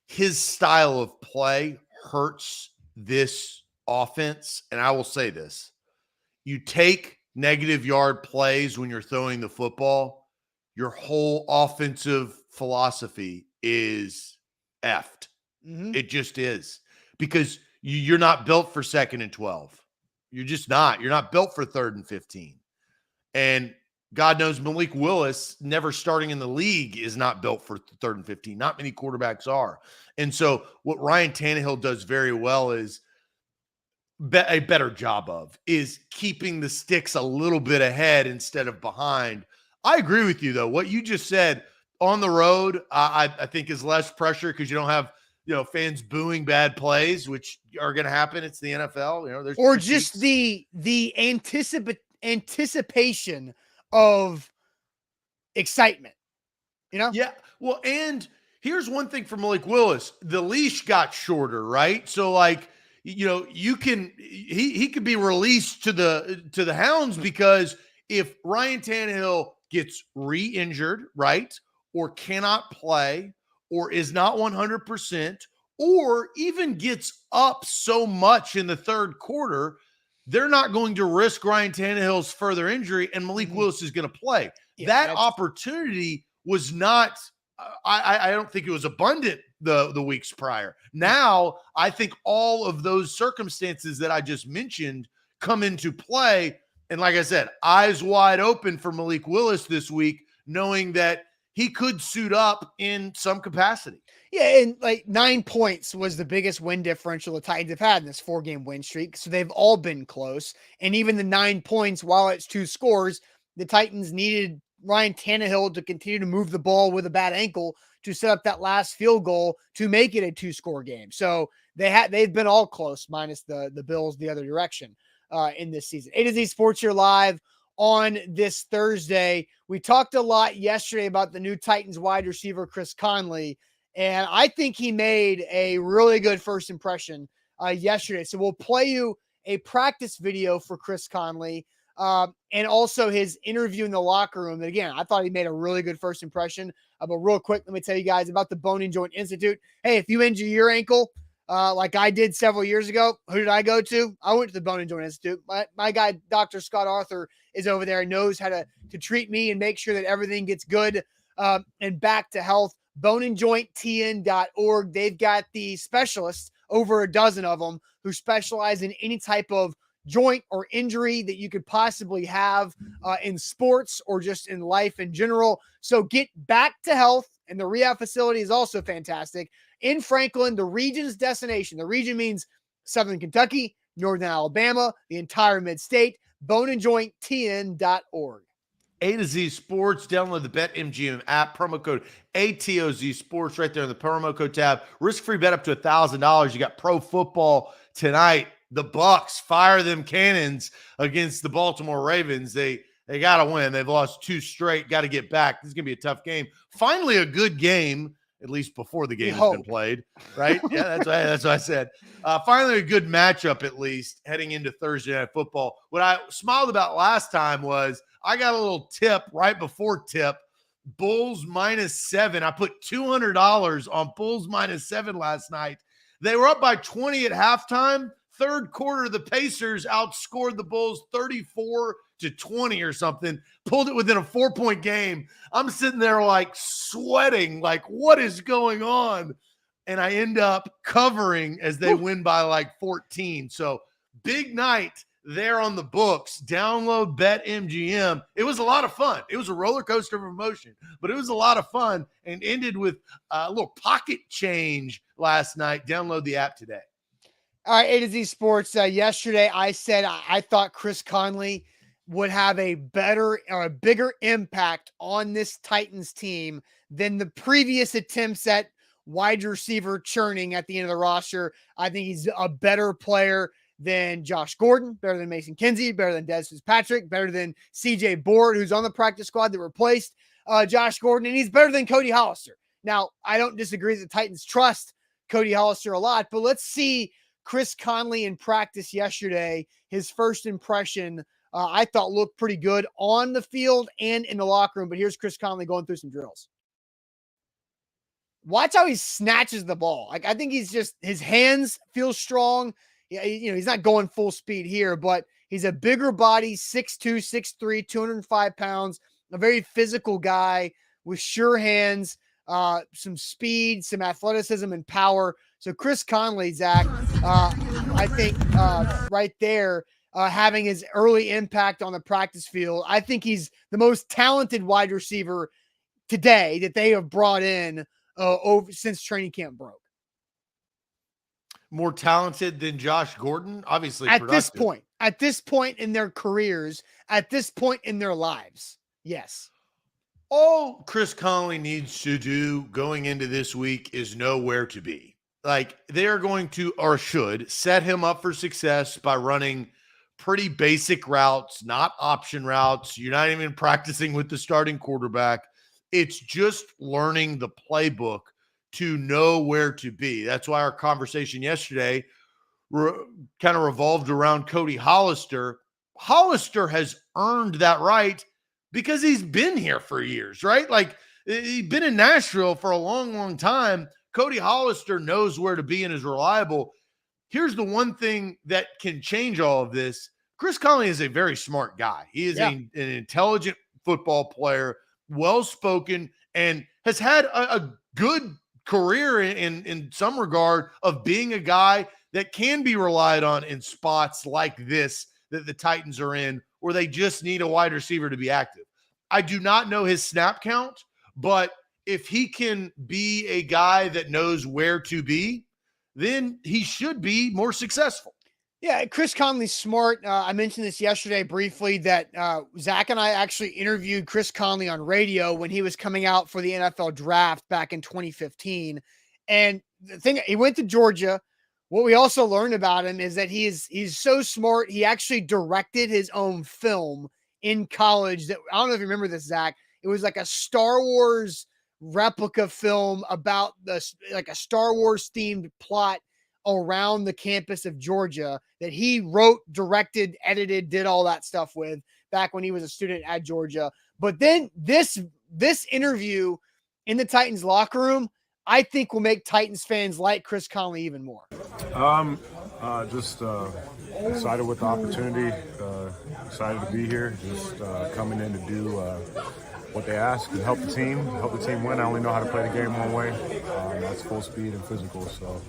his style of play hurts this offense, and I will say this, you take negative yard plays when you're throwing the football, your whole offensive philosophy is effed. It just is, because you're not built for 2nd and 12. You're just not. You're not built for 3rd and 15. And God knows Malik Willis, never starting in the league, is not built for 3rd and 15. Not many quarterbacks are. And so what Ryan Tannehill does very well is a better job of is keeping the sticks a little bit ahead instead of behind. I agree with you, though. What you just said on the road, I think is less pressure because you don't have, fans booing bad plays, which are going to happen. It's the NFL. There's or critiques. just the anticipation of excitement, Yeah. Well, and here's one thing for Malik Willis. The leash got shorter, right? So he could be released to the hounds, because if Ryan Tannehill gets re-injured, right, or cannot play, or is not 100%, or even gets up so much in the third quarter, they're not going to risk Ryan Tannehill's further injury, and Malik Willis is going to play. Yeah, that opportunity was not, I don't think it was abundant the weeks prior. Now, I think all of those circumstances that I just mentioned come into play. And like I said, eyes wide open for Malik Willis this week, knowing that he could suit up in some capacity. Yeah, and 9 points was the biggest win differential the Titans have had in this 4-game win streak. So they've all been close. And even the 9 points, while it's 2 scores, the Titans needed Ryan Tannehill to continue to move the ball with a bad ankle to set up that last field goal to make it a 2-score game. So they've been all close, minus the Bills the other direction in this season. A to Z Sports here live on this Thursday. We talked a lot yesterday about the new Titans wide receiver, Chris Conley, and I think he made a really good first impression yesterday. So we'll play you a practice video for Chris Conley and also his interview in the locker room. And again, I thought he made a really good first impression. But real quick, let me tell you guys about the Bone and Joint Institute. Hey, if you injure your ankle, like I did several years ago, who did I go to? I went to the Bone and Joint Institute. My guy, Dr. Scott Arthur, is over there and knows how to treat me and make sure that everything gets good and back to health. boneandjointtn.org. They've got the specialists, over a dozen of them, who specialize in any type of joint or injury that you could possibly have in sports or just in life in general. So get back to health. And the rehab facility is also fantastic. In Franklin, the region's destination. The region means Southern Kentucky, Northern Alabama, the entire mid-state. boneandjointtn.org. A to Z Sports. Download the BetMGM app. Promo code ATOZ Sports right there in the promo code tab. Risk-free bet up to $1,000. You got pro football tonight. The Bucks fire them cannons against the Baltimore Ravens. They got to win. They've lost 2 straight. Got to get back. This is going to be a tough game. Finally, a good game, at least before the game has been played, right? Yeah, that's what I said. Finally, a good matchup, at least, heading into Thursday Night Football. What I smiled about last time was I got a little tip right before tip. Bulls -7. I put $200 on Bulls -7 last night. They were up by 20 at halftime. Third quarter, the Pacers outscored the Bulls 34-20 or something, pulled it within a 4-point game. I'm sitting there like sweating, like what is going on? And I end up covering as they win by like 14. So big night there on the books. Download BetMGM. It was a lot of fun. It was a roller coaster of emotion, but it was a lot of fun and ended with a little pocket change last night. Download the app today. All right, A to Z Sports. Yesterday, I said I thought Chris Conley would have a better or a bigger impact on this Titans team than the previous attempts at wide receiver churning at the end of the roster. I think he's a better player than Josh Gordon, better than Mason Kinsey, better than Des Fitzpatrick, better than CJ Board, who's on the practice squad that replaced Josh Gordon, and he's better than Cody Hollister. Now, I don't disagree that the Titans trust Cody Hollister a lot, but let's see Chris Conley in practice yesterday. His first impression, I thought, looked pretty good on the field and in the locker room. But here's Chris Conley going through some drills. Watch how he snatches the ball. Like, I think he's just, his hands feel strong. Yeah, he's not going full speed here, but He's a bigger body, 6'2", 6'3", 205 pounds, a very physical guy with sure hands, some speed, some athleticism, and power. So Chris Conley, Zach, I think right there, having his early impact on the practice field, I think he's the most talented wide receiver today that they have brought in since training camp broke. More talented than Josh Gordon, obviously. At this point in their careers, at this point in their lives, yes. All Chris Conley needs to do going into this week is know where to be. Like, they are going to, or should, set him up for success by running pretty basic routes, not option routes. You're not even practicing with the starting quarterback. It's just learning the playbook to know where to be. That's why our conversation yesterday kind of revolved around Cody Hollister. Hollister has earned that right because he's been here for years, right? Like, he's been in Nashville for a long, long time. Cody Hollister knows where to be and is reliable. Here's the one thing that can change all of this. Chris Conley is a very smart guy. He is an intelligent football player, well-spoken, and has had a good career in some regard of being a guy that can be relied on in spots like this that the Titans are in, where they just need a wide receiver to be active. I do not know his snap count, but if he can be a guy that knows where to be, then he should be more successful. Yeah, Chris Conley's smart. I mentioned this yesterday briefly that Zach and I actually interviewed Chris Conley on radio when he was coming out for the NFL draft back in 2015. And the thing, he went to Georgia. What we also learned about him is that he's so smart. He actually directed his own film in college. That, I don't know if you remember this, Zach. It was like a Star Wars replica film about a Star Wars themed plot around the campus of Georgia that he wrote, directed, edited, did all that stuff with back when he was a student at Georgia. But then this interview in the Titans locker room, I think will make Titans fans like Chris Conley even more. Just excited with the opportunity, excited to be here, just coming in to do what they ask and help the team win. I only know how to play the game one way. That's full speed and physical. So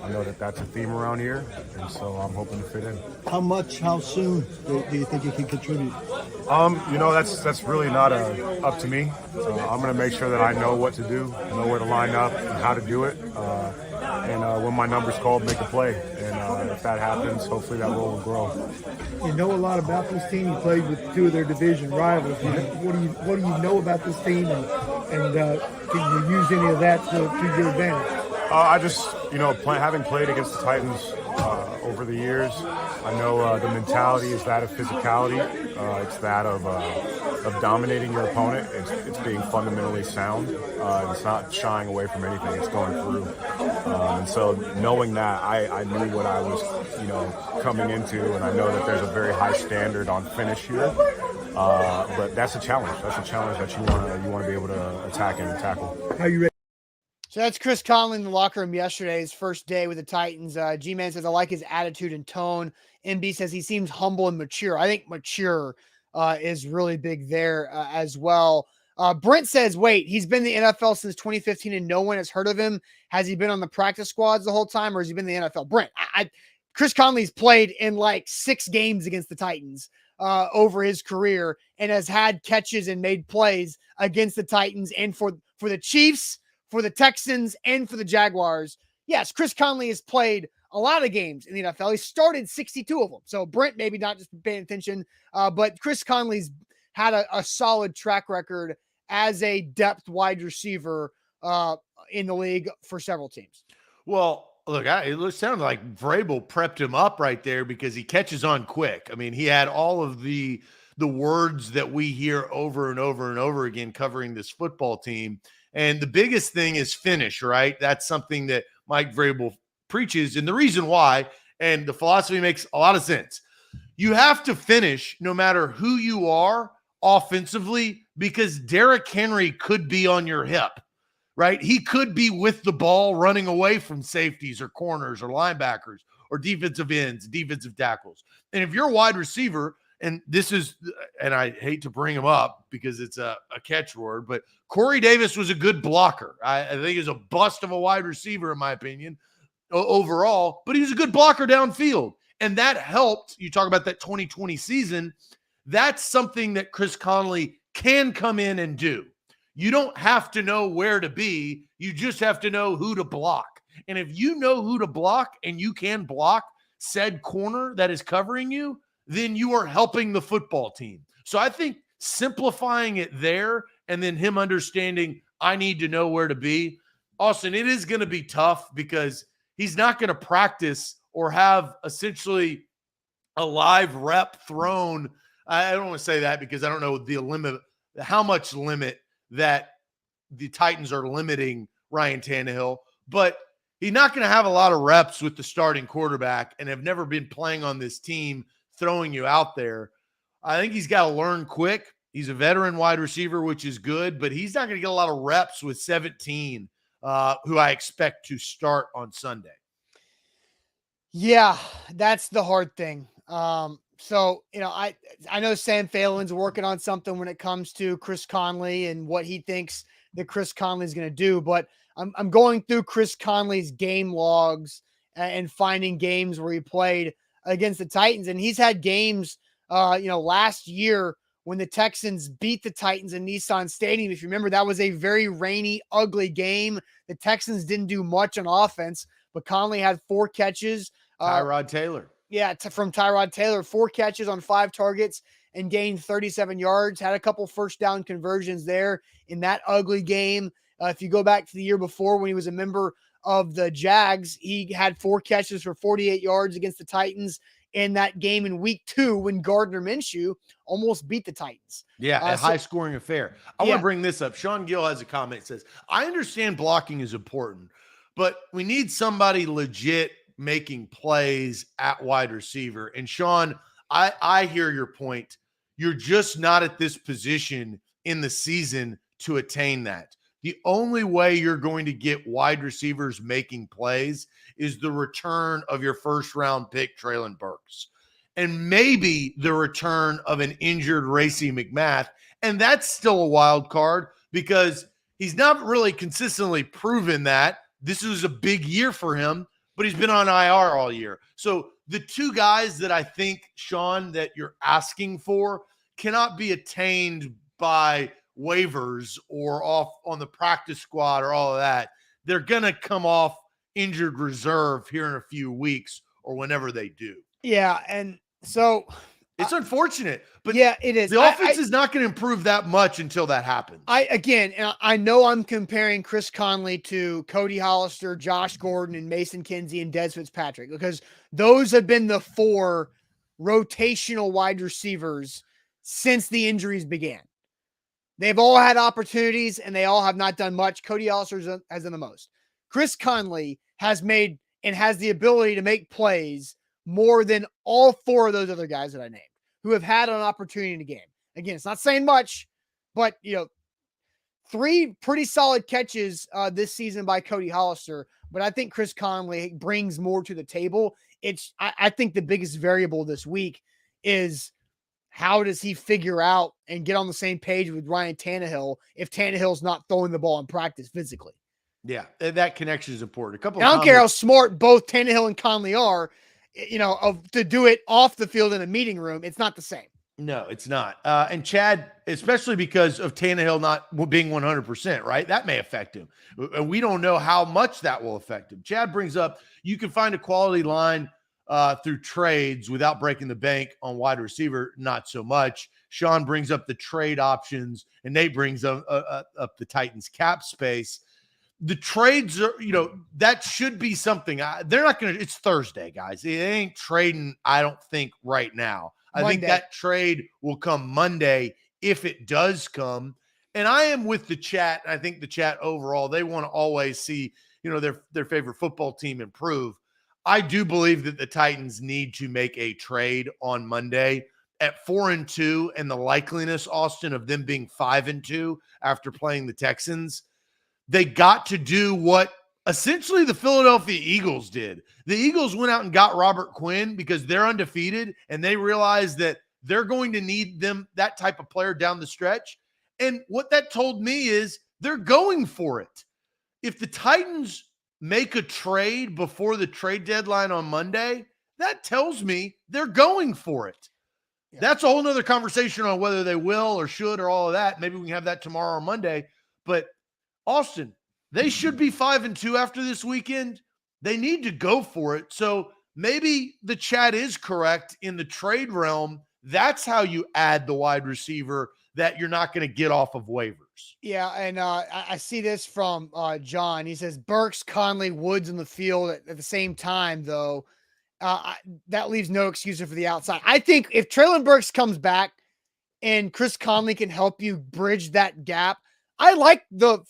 I know that that's a theme around here, and so I'm hoping to fit in. How soon do you think you can contribute? That's really not up to me. I'm going to make sure that I know what to do, know where to line up, and how to do it. And when my number's called, make a play. And if that happens, hopefully that role will grow. You know a lot about this team. You played with two of their division rivals. What do you know about this team, and can you use any of that to your advantage? I just, having played against the Titans over the years, I know the mentality is that of physicality. It's that of dominating your opponent. It's being fundamentally sound. It's not shying away from anything. It's going through. And so knowing that, I knew what I was, coming into, and I know that there's a very high standard on finish here. But that's a challenge. That's a challenge that you want to be able to attack and tackle. How you ready? So that's Chris Conley in the locker room yesterday, his first day with the Titans. G-Man says, I like his attitude and tone. MB says he seems humble and mature. I think mature is really big there as well. Brent says, wait, he's been in the NFL since 2015 and no one has heard of him. Has he been on the practice squads the whole time, or has he been in the NFL? Brent, Chris Conley's played in like 6 games against the Titans over his career and has had catches and made plays against the Titans and for the Chiefs, for the Texans, and for the Jaguars. Yes, Chris Conley has played a lot of games in the NFL. He started 62 of them. So Brent maybe not just paying attention, but Chris Conley's had a solid track record as a depth wide receiver in the league for several teams. Well, look, it sounded like Vrabel prepped him up right there because he catches on quick. I mean, he had all of the words that we hear over and over and over again covering this football team. And the biggest thing is finish, right? That's something that Mike Vrabel preaches. And the reason why, and the philosophy makes a lot of sense. You have to finish no matter who you are offensively, because Derrick Henry could be on your hip. right? He could be with the ball running away from safeties or corners or linebackers or defensive ends, defensive tackles. And if you're a wide receiver, and I hate to bring him up because it's a catchword, but Corey Davis was a good blocker. I think he's a bust of a wide receiver, in my opinion, overall, but he was a good blocker downfield. And that helped. You talk about that 2020 season. That's something that Chris Conley can come in and do. You don't have to know where to be. You just have to know who to block. And if you know who to block and you can block said corner that is covering you, then you are helping the football team. So I think simplifying it there and then him understanding I need to know where to be. Austin, it is going to be tough because he's not going to practice or have essentially a live rep thrown. I don't want to say that because I don't know the limit, how much limit that the Titans are limiting Ryan Tannehill, but he's not going to have a lot of reps with the starting quarterback and have never been playing on this team throwing you out there. I think he's got to learn quick. He's a veteran wide receiver, which is good, but he's not going to get a lot of reps with 17, who I expect to start on Sunday. Yeah, that's the hard thing. So, I know Sam Phelan's working on something when it comes to Chris Conley and what he thinks that Chris Conley is going to do, but I'm going through Chris Conley's game logs and finding games where he played against the Titans. And he's had games, last year when the Texans beat the Titans in Nissan Stadium. If you remember, that was a very rainy, ugly game. The Texans didn't do much on offense, but Conley had 4 catches. Tyrod Taylor. Yeah, from Tyrod Taylor, 4 catches on 5 targets and gained 37 yards. Had a couple first down conversions there in that ugly game. If you go back to the year before when he was a member of the Jags, he had 4 catches for 48 yards against the Titans in that game in week 2 when Gardner Minshew almost beat the Titans. Yeah, a high-scoring affair. I want to bring this up. Sean Gill has a comment that says, I understand blocking is important, but we need somebody legit making plays at wide receiver. And Sean, I hear your point. You're just not at this position in the season to attain that. The only way you're going to get wide receivers making plays is the return of your first-round pick, Treylon Burks, and maybe the return of an injured Racey McMath. And that's still a wild card because he's not really consistently proven that. This is a big year for him, but he's been on IR all year. So the 2 guys that I think, Sean, that you're asking for cannot be attained by waivers or off on the practice squad or all of that. They're going to come off injured reserve here in a few weeks or whenever they do. Yeah, and so it's unfortunate, but yeah, it is. The offense is not going to improve that much until that happens. I know I'm comparing Chris Conley to Cody Hollister, Josh Gordon, and Mason Kinsey and Dez Fitzpatrick because those have been the 4 rotational wide receivers since the injuries began. They've all had opportunities and they all have not done much. Cody Hollister has done the most. Chris Conley has made and has the ability to make plays more than all 4 of those other guys that I named who have had an opportunity in the game. Again, it's not saying much, but 3 pretty solid catches this season by Cody Hollister. But I think Chris Conley brings more to the table. I think the biggest variable this week is how does he figure out and get on the same page with Ryan Tannehill if Tannehill's not throwing the ball in practice physically? Yeah, that connection is important. I don't care how smart both Tannehill and Conley are, to do it off the field in a meeting room. It's not the same. No, it's not. And Chad, especially because of Tannehill not being 100%, right? That may affect him. And we don't know how much that will affect him. Chad brings up, you can find a quality line through trades without breaking the bank on wide receiver. Not so much. Sean brings up the trade options and Nate brings up the Titans cap space. The trades are, that should be something. They're not going to, it's Thursday, guys. It ain't trading, I don't think, right now. I think that trade will come Monday if it does come. And I am with the chat. I think the chat overall, they want to always see, their favorite football team improve. I do believe that the Titans need to make a trade on Monday at 4-2 and the likeliness, Austin, of them being 5-2 after playing the Texans. they got to do what essentially the Philadelphia Eagles did. The Eagles went out and got Robert Quinn because they're undefeated, and they realized that they're going to need that type of player down the stretch. And what that told me is they're going for it. If the Titans make a trade before the trade deadline on Monday, that tells me they're going for it. Yeah. That's a whole nother conversation on whether they will or should or all of that. Maybe we can have that tomorrow or Monday. But Austin, they should be 5-2 after this weekend. They need to go for it. So maybe the chat is correct in the trade realm. That's how you add the wide receiver that you're not going to get off of waivers. Yeah, and I see this from John. He says Burks, Conley, Woods in the field at the same time, though. That leaves no excuses for the outside. I think if Treylon Burks comes back and Chris Conley can help you bridge that gap, I like the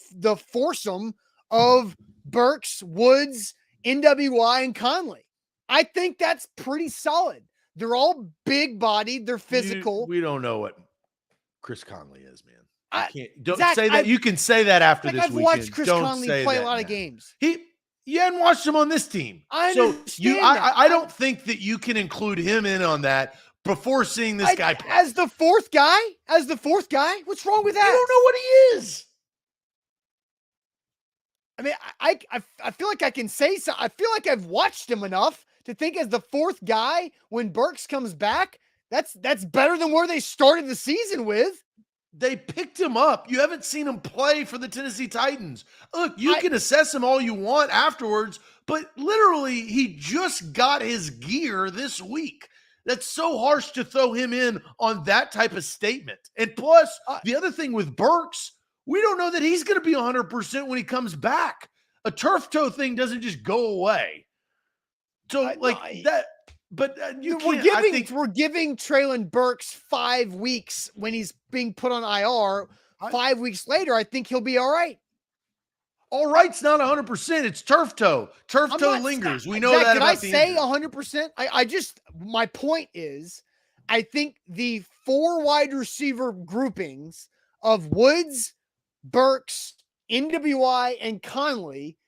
foursome of Burks, Woods, NWI, and Conley. I think that's pretty solid. They're all big-bodied. They're physical. We don't know what Chris Conley is, man. Don't Zach, say that. You can say that after this I've weekend. watched Chris don't Conley play a lot of games. You hadn't watched him on this team. I understand I don't think that you can include him in on that before seeing this guy play. As the fourth guy? What's wrong with that? You don't know what he is. I mean, I feel like I can say so. I feel like I've watched him enough to think as the fourth guy when Burks comes back, that's better than where they started the season with. They picked him up. You haven't seen him play for the Tennessee Titans. Look, you can assess him all you want afterwards, but literally he just got his gear this week. That's so harsh to throw him in on that type of statement. And plus, the other thing with Burks, we don't know that he's going to be 100% when he comes back. A turf toe thing doesn't just go away. So that. But we're giving Treylon Burks 5 weeks when he's being put on IR. 5 weeks later, I think he'll be all right. All right's not 100%. It's turf toe. Turf toe lingers. We know that. Did I say 100%? My point is, I think the 4 wide receiver groupings of Woods, Burks, NWI, and Conley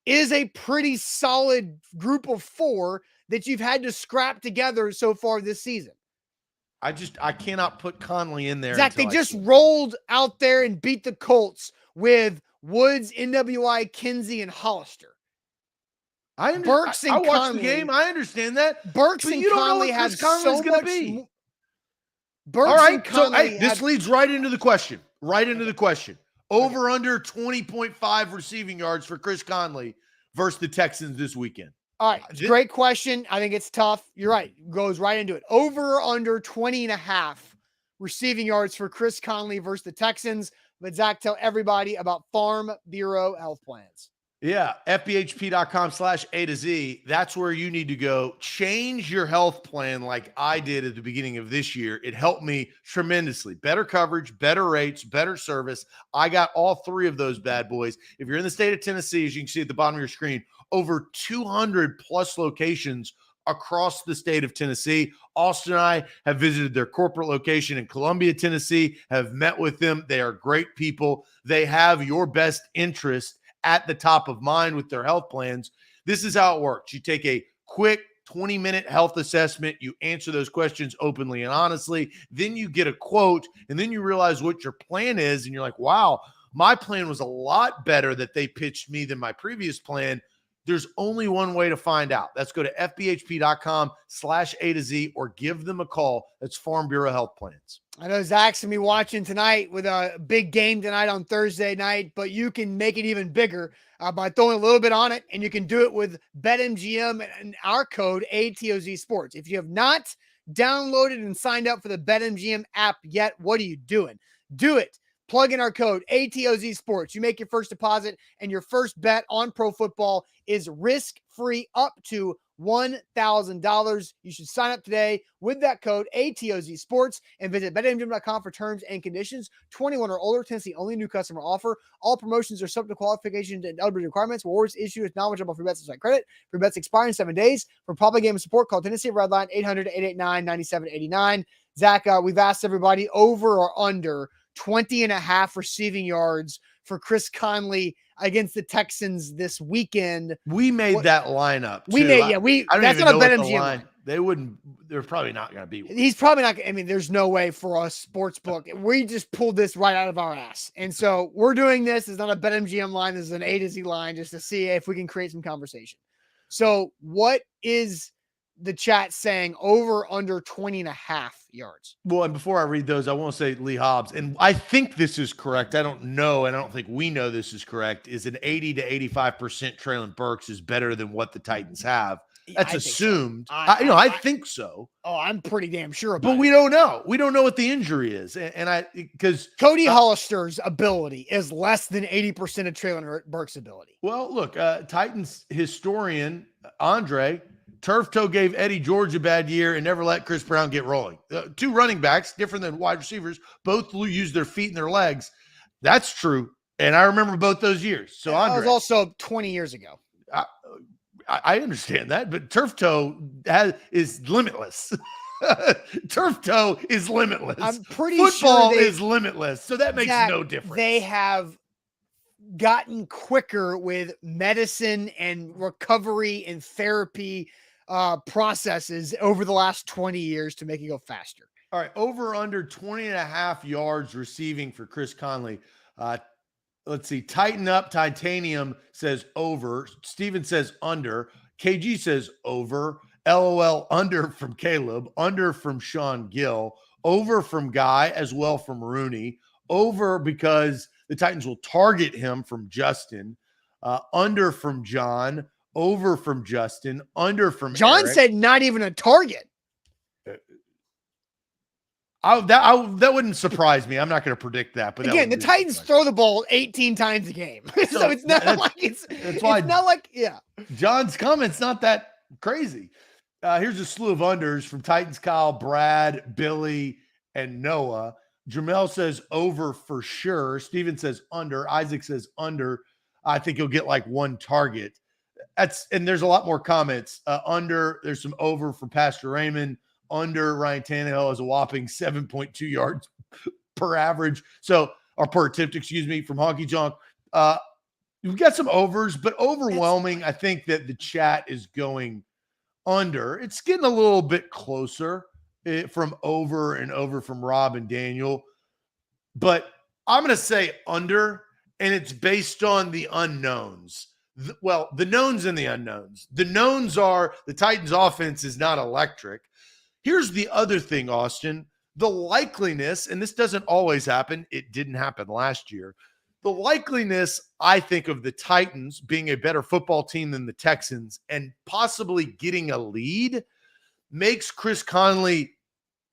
is a pretty solid group of 4 that you've had to scrap together so far this season. I cannot put Conley in there. Zach, they just rolled out there and beat the Colts with Woods, NWI, Kinsey, and Hollister. I watched the game. I understand that. Burks and Conley have so much. All right, so this leads right into the question. Over under 20.5 receiving yards for Chris Conley versus the Texans this weekend. All right, great question. I think it's tough. You're right. Goes right into it. Over or under 20.5 receiving yards for Chris Conley versus the Texans. But Zach, tell everybody about Farm Bureau Health Plans. Yeah, FBHP.com/A to Z. That's where you need to go. Change your health plan like I did at the beginning of this year. It helped me tremendously. Better coverage, better rates, better service. I got all 3 of those bad boys. If you're in the state of Tennessee, as you can see at the bottom of your screen, over 200 plus locations across the state of Tennessee. Austin and I have visited their corporate location in Columbia, Tennessee, have met with them. They are great people. They have your best interest at the top of mind with their health plans. This is how it works. You take a quick 20-minute health assessment. You answer those questions openly and honestly. Then you get a quote, and then you realize what your plan is, and you're like, wow, my plan was a lot better that they pitched me than my previous plan. There's only one way to find out. That's go to FBHP.com/A to Z or give them a call. That's Farm Bureau Health Plans. I know Zach's going to be watching tonight with a big game tonight on Thursday night, but you can make it even bigger by throwing a little bit on it, and you can do it with BetMGM and our code ATOZ Sports. If you have not downloaded and signed up for the BetMGM app yet, what are you doing? Do it. Plug in our code ATOZ Sports. You make your first deposit, and your first bet on pro football is risk-free up to $1,000. You should sign up today with that code ATOZ Sports and visit BetMGM.com for terms and conditions. 21 or older, Tennessee only, new customer offer. All promotions are subject to qualifications and eligibility requirements. Rewards issued with knowledgeable free bets and credit. Free bets expire in 7 days. For public game support, call Tennessee Redline 800-889-9789. Zach, we've asked everybody over or under 20.5 receiving yards for Chris Conley against the Texans this weekend. We made that lineup. We too. made, I yeah, don't that's even not a know what the BetMGM line. They wouldn't. They're probably not going to be one. He's probably not. I mean, there's no way for us sports book. We just pulled this right out of our ass, and so we're doing this. It's not a BetMGM line. This is an A to Z line just to see if we can create some conversation. So, what is the chat saying? Over under 20.5 yards. Well, and before I read those, I want to say Lee Hobbs, and I think this is correct. I don't know, and I don't think we know this is correct. Is an 80 to 85% Traylon Burks is better than what the Titans have. That's assumed. So. I think so. Oh, I'm pretty damn sure about it. But we don't know. We don't know what the injury is. Because Cody Hollister's ability is less than 80% of Traylon Burks' ability. Well, look, Titans historian Andre, turf toe gave Eddie George a bad year and never let Chris Brown get rolling. Two running backs, different than wide receivers, both use their feet and their legs. That's true. And I remember both those years. So Andre, that was also 20 years ago. I understand that, but turf toe is limitless. Turf toe is limitless. I'm pretty Football sure is limitless, so that makes no difference. They have gotten quicker with medicine and recovery and therapy processes over the last 20 years to make it go faster. All right, over under 20.5 yards receiving for Chris Conley. Let's see. Tighten Up Titanium says over. Steven says under. KG says over. LOL under from Caleb. Under from Sean Gill. Over from Guy as well from Rooney. Over because the Titans will target him from Justin. Under from John. Over from Justin. Under from John Eric. said not even a target. That wouldn't surprise me. I'm not going to predict that. But again, the Titans throw the ball 18 times a game, so it's not like it's not like John's comment's not that crazy. Here's a slew of unders from Titans: Kyle, Brad, Billy, and Noah. Jamel says over for sure. Steven says under. Isaac says under. I think he'll get like one target. And there's a lot more comments. Under. There's some over for Pastor Raymond. Under Ryan Tannehill is a whopping 7.2 yards per average. So, or per attempt, excuse me, from Honky Jonk. We've got some overs, but overwhelming. I think that the chat is going under. It's getting a little bit closer from over and over from Rob and Daniel. But I'm going to say under, and it's based on the unknowns. The knowns and the unknowns. The knowns are the Titans' offense is not electric. Here's the other thing, Austin. The likeliness, and this doesn't always happen. It didn't happen last year. The likeliness, I think, of the Titans being a better football team than the Texans and possibly getting a lead makes Chris Conley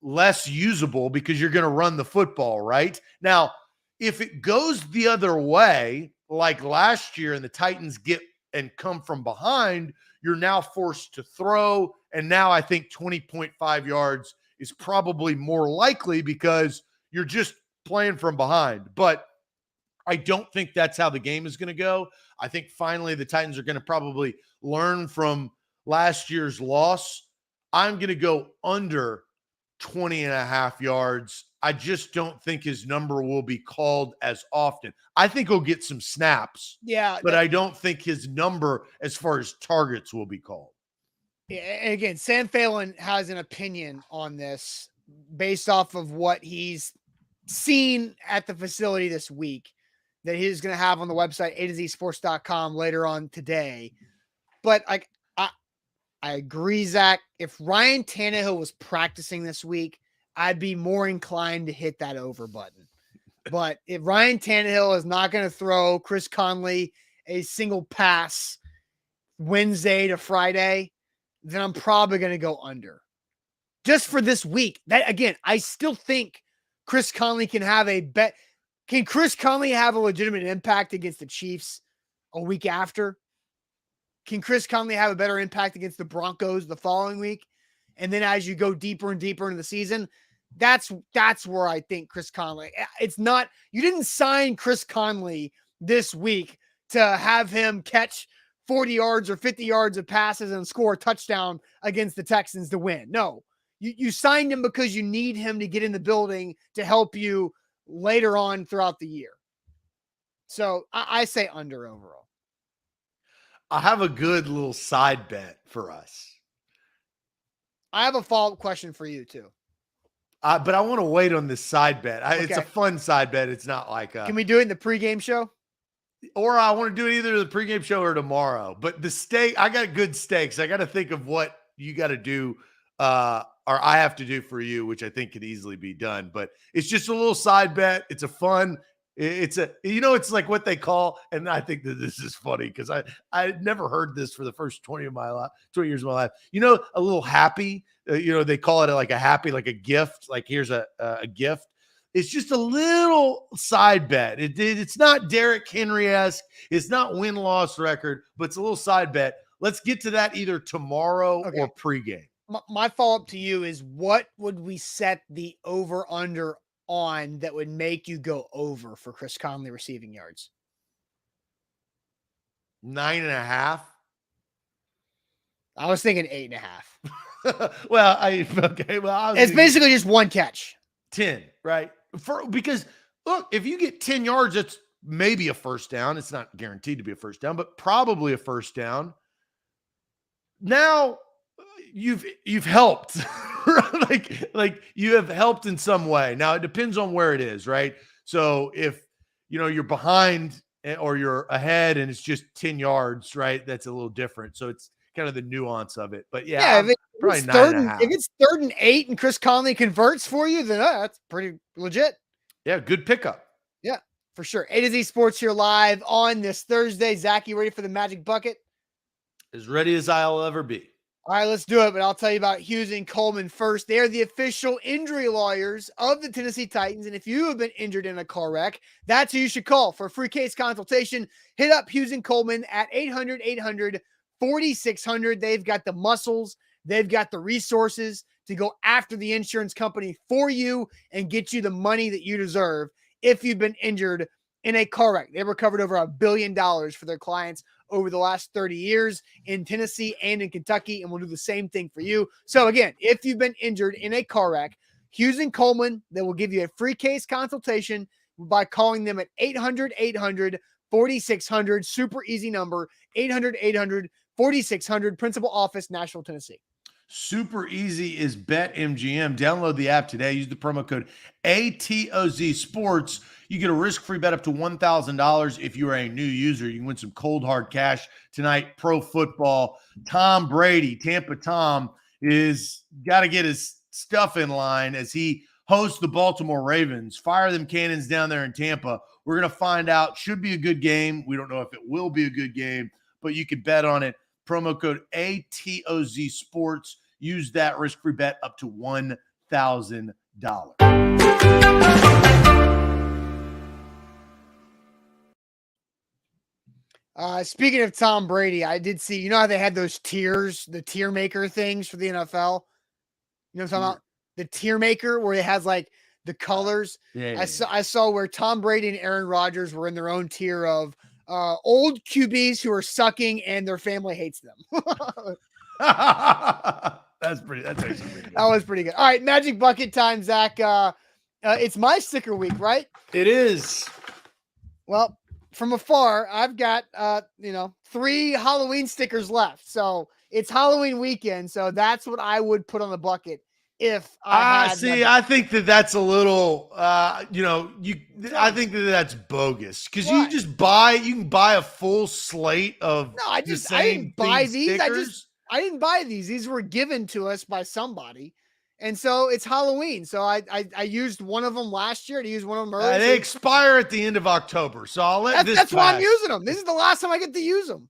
less usable because you're going to run the football, right? Now, if it goes the other way, like last year, and the Titans get and come from behind, you're now forced to throw. And now I think 20.5 yards is probably more likely because you're just playing from behind. But I don't think that's how the game is going to go. I think finally the Titans are going to probably learn from last year's loss. I'm going to go under 20.5 yards. I just don't think his number will be called as often. I think he'll get some snaps. Yeah. But I don't think his number as far as targets will be called. And again, Sam Phelan has an opinion on this based off of what he's seen at the facility this week that he's going to have on the website, A2Zsports.com later on today. But I agree, Zach. If Ryan Tannehill was practicing this week, I'd be more inclined to hit that over button. But if Ryan Tannehill is not going to throw Chris Conley a single pass Wednesday to Friday, then I'm probably going to go under. Just for this week. That again, I still think Chris Conley can have a bet. Can Chris Conley have a legitimate impact against the Chiefs a week after? Can Chris Conley have a better impact against the Broncos the following week? And then as you go deeper and deeper into the season, that's where I think Chris Conley, it's not, you didn't sign Chris Conley this week to have him catch 40 yards or 50 yards of passes and score a touchdown against the Texans to win. No, you signed him because you need him to get in the building to help you later on throughout the year. So I say under overall. I have a good little side bet for us. I have a follow-up question for you too. But I want to wait on this side bet. It's a Okay. fun side bet. It's not like Can we do it in the pregame show? or I want to do it either the pregame show or tomorrow. But the stake, I got good stakes. I got to think of what you got to do, or I have to do for you, which I think could easily be done. But it's just a little side bet. It's a fun. It's it's like what they call, and I think that this is funny because I never heard this for the first 20 years of my life. A little happy. They call it like a happy, like a gift. Like here's a gift. It's just a little side bet. It's not Derrick Henry-esque. It's not win-loss record, but it's a little side bet. Let's get to that either tomorrow or pregame. My follow-up to you is, what would we set the over-under on that would make you go over for Chris Conley receiving yards? 9.5. I was thinking 8.5. Well, it's basically just one catch. 10, right? Because look, if you get 10 yards, it's maybe a first down. It's not guaranteed to be a first down, but probably a first down. Now you've helped. like you have helped in some way. Now it depends on where it is, right? So if you're behind or you're ahead and it's just 10 yards, right? That's a little different. So it's kind of the nuance of it. But yeah, probably 9.5. If it's 3rd and 8 and Chris Conley converts for you, then that's pretty legit. Yeah, good pickup. Yeah, for sure. A to Z Sports here live on this Thursday. Zach, you ready for the magic bucket? As ready as I'll ever be. All right, let's do it. But I'll tell you about Hughes and Coleman first. They are the official injury lawyers of the Tennessee Titans. And if you have been injured in a car wreck, that's who you should call for a free case consultation. Hit up Hughes and Coleman at 800-800-4600. They've got the muscles. They've got the resources to go after the insurance company for you and get you the money that you deserve if you've been injured in a car wreck. They've recovered over $1 billion for their clients over the last 30 years in Tennessee and in Kentucky, and we'll do the same thing for you. So again, if you've been injured in a car wreck, Hughes and Coleman, they will give you a free case consultation by calling them at 800-800-4600. Super easy number, 800-800-4600, principal office, Nashville, Tennessee. Super easy is BetMGM. Download the app today. Use the promo code ATOZ Sports. You get a risk-free bet up to $1,000 if you are a new user. You can win some cold, hard cash tonight. Pro football. Tom Brady, Tampa Tom, is got to get his stuff in line as he hosts the Baltimore Ravens. Fire them cannons down there in Tampa. We're going to find out. Should be a good game. We don't know if it will be a good game, but you can bet on it. Promo code ATOZ Sports. Use that risk-free bet up to $1,000. Speaking of Tom Brady, I did see, how they had those tiers, the tier maker things for the NFL? You know what I'm talking about? The tier maker where it has like the colors. Yeah. I saw where Tom Brady and Aaron Rodgers were in their own tier of old QBs who are sucking and their family hates them. That's actually pretty good. That was pretty good. All right, magic bucket time, Zach. It's my sticker week, right? It is. Well, from afar, I've got 3 Halloween stickers left. So it's Halloween weekend. So that's what I would put on the bucket if I had I think that's a little I think that's bogus because you can buy a full slate of I didn't buy these. I didn't buy these. These were given to us by somebody. And so it's Halloween. So I used one of them last year to use one of them early. They expire at the end of October. So I'll let that's why I'm using them. This is the last time I get to use them.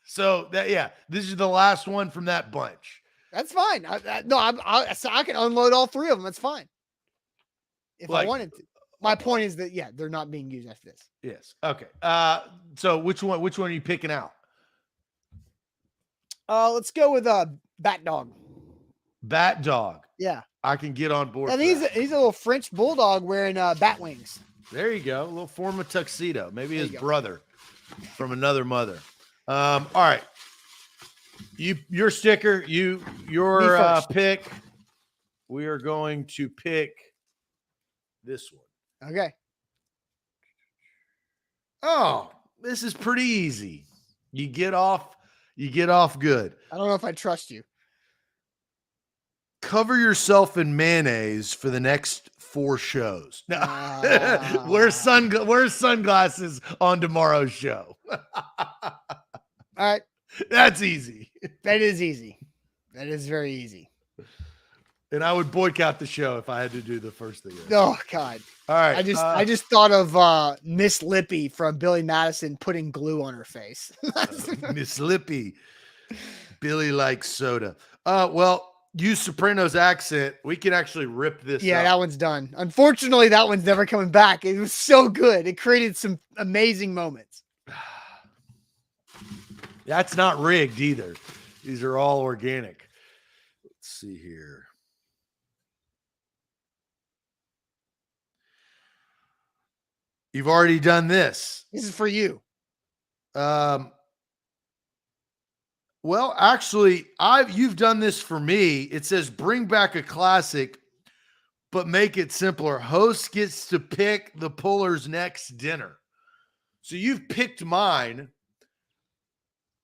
So this is the last one from that bunch. That's fine. I can unload all 3 of them. That's fine. If I wanted to. My point is that, they're not being used after this. Yes. Okay. So which one are you picking out? Let's go with Bat Dog. Bat Dog. Yeah. I can get on board. And he's a little French bulldog wearing bat wings. There you go. A little form of tuxedo. Maybe his brother from another mother. All right. Your sticker, your pick. We are going to pick this one. Okay. Oh, this is pretty easy. You get off good. I don't know if I trust you. Cover yourself in mayonnaise for the next 4 shows. No. Wear sunglasses on tomorrow's show. All right. That's easy. That is easy. That is very easy. And I would boycott the show if I had to do the first thing. Oh God. All right. I just thought of Miss Lippy from Billy Madison putting glue on her face. Miss Lippy. Billy likes soda. Well, use Soprano's accent. We can actually rip this Yeah, up. that one's done. Unfortunately, that one's never coming back. It was so good. It created some amazing moments. That's not rigged either. These are all organic. Let's see here. You've already done this. This is for you. Well, actually, you've done this for me. It says bring back a classic, but make it simpler. Host gets to pick the puller's next dinner. So you've picked mine.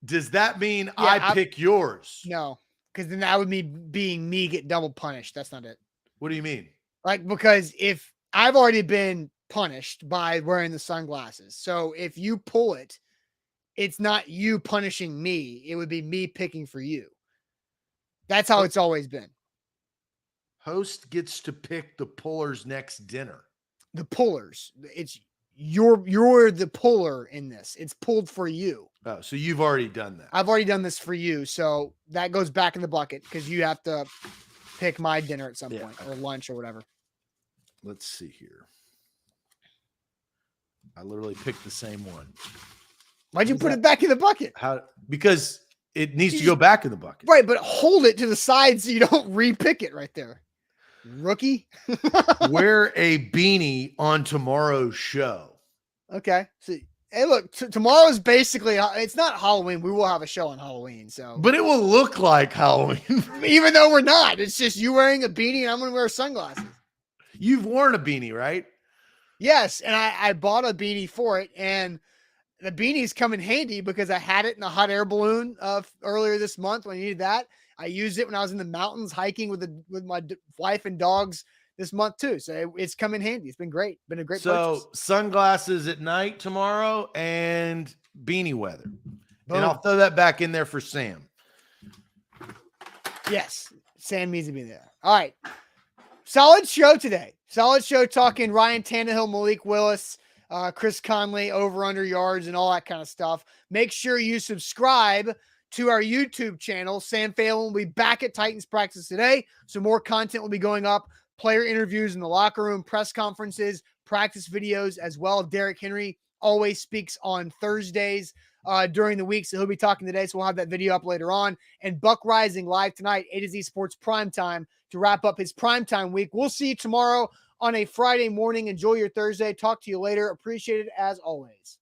Does that mean I pick yours? No, because then that would being me get double punished. That's not it. What do you mean? Like, because if I've already been punished by wearing the sunglasses. So if you pull it, it's not you punishing me. It would be me picking for you. That's how it's always been. Host gets to pick the puller's next dinner. The pullers. It's you're the puller in this. It's pulled for you. Oh, so you've already done that. I've already done this for you. So that goes back in the bucket because you have to pick my dinner at some point or lunch or whatever. Let's see here. I literally picked the same one. Why'd you put it back in the bucket? Because it needs to go back in the bucket. Right, but hold it to the side so you don't re-pick it right there. Rookie. Wear a beanie on tomorrow's show. Okay. So, hey, look, tomorrow's basically, it's not Halloween. We will have a show on Halloween. So, but it will look like Halloween. Even though we're not. It's just you wearing a beanie and I'm going to wear sunglasses. You've worn a beanie, right? Yes. And I bought a beanie for it. And the beanies come in handy because I had it in a hot air balloon earlier this month when I needed that. I used it when I was in the mountains hiking with my wife and dogs this month too. So it's come in handy. It's been great. Been a great purchase. Sunglasses at night tomorrow and beanie weather. Boom. And I'll throw that back in there for Sam. Yes. Sam needs to be there. All right. Solid show today. Solid show talking Ryan Tannehill, Malik Willis, Chris Conley, over under yards and all that kind of stuff. Make sure you subscribe to our YouTube channel. Sam Phelan will be back at Titans practice today. So more content will be going up. Player interviews in the locker room, press conferences, practice videos as well. Derrick Henry always speaks on Thursdays during the week. So he'll be talking today. So we'll have that video up later on. And Buck Rising live tonight, A to Z Sports Primetime to wrap up his primetime week. We'll see you tomorrow on a Friday morning. Enjoy your Thursday. Talk to you later. Appreciate it as always.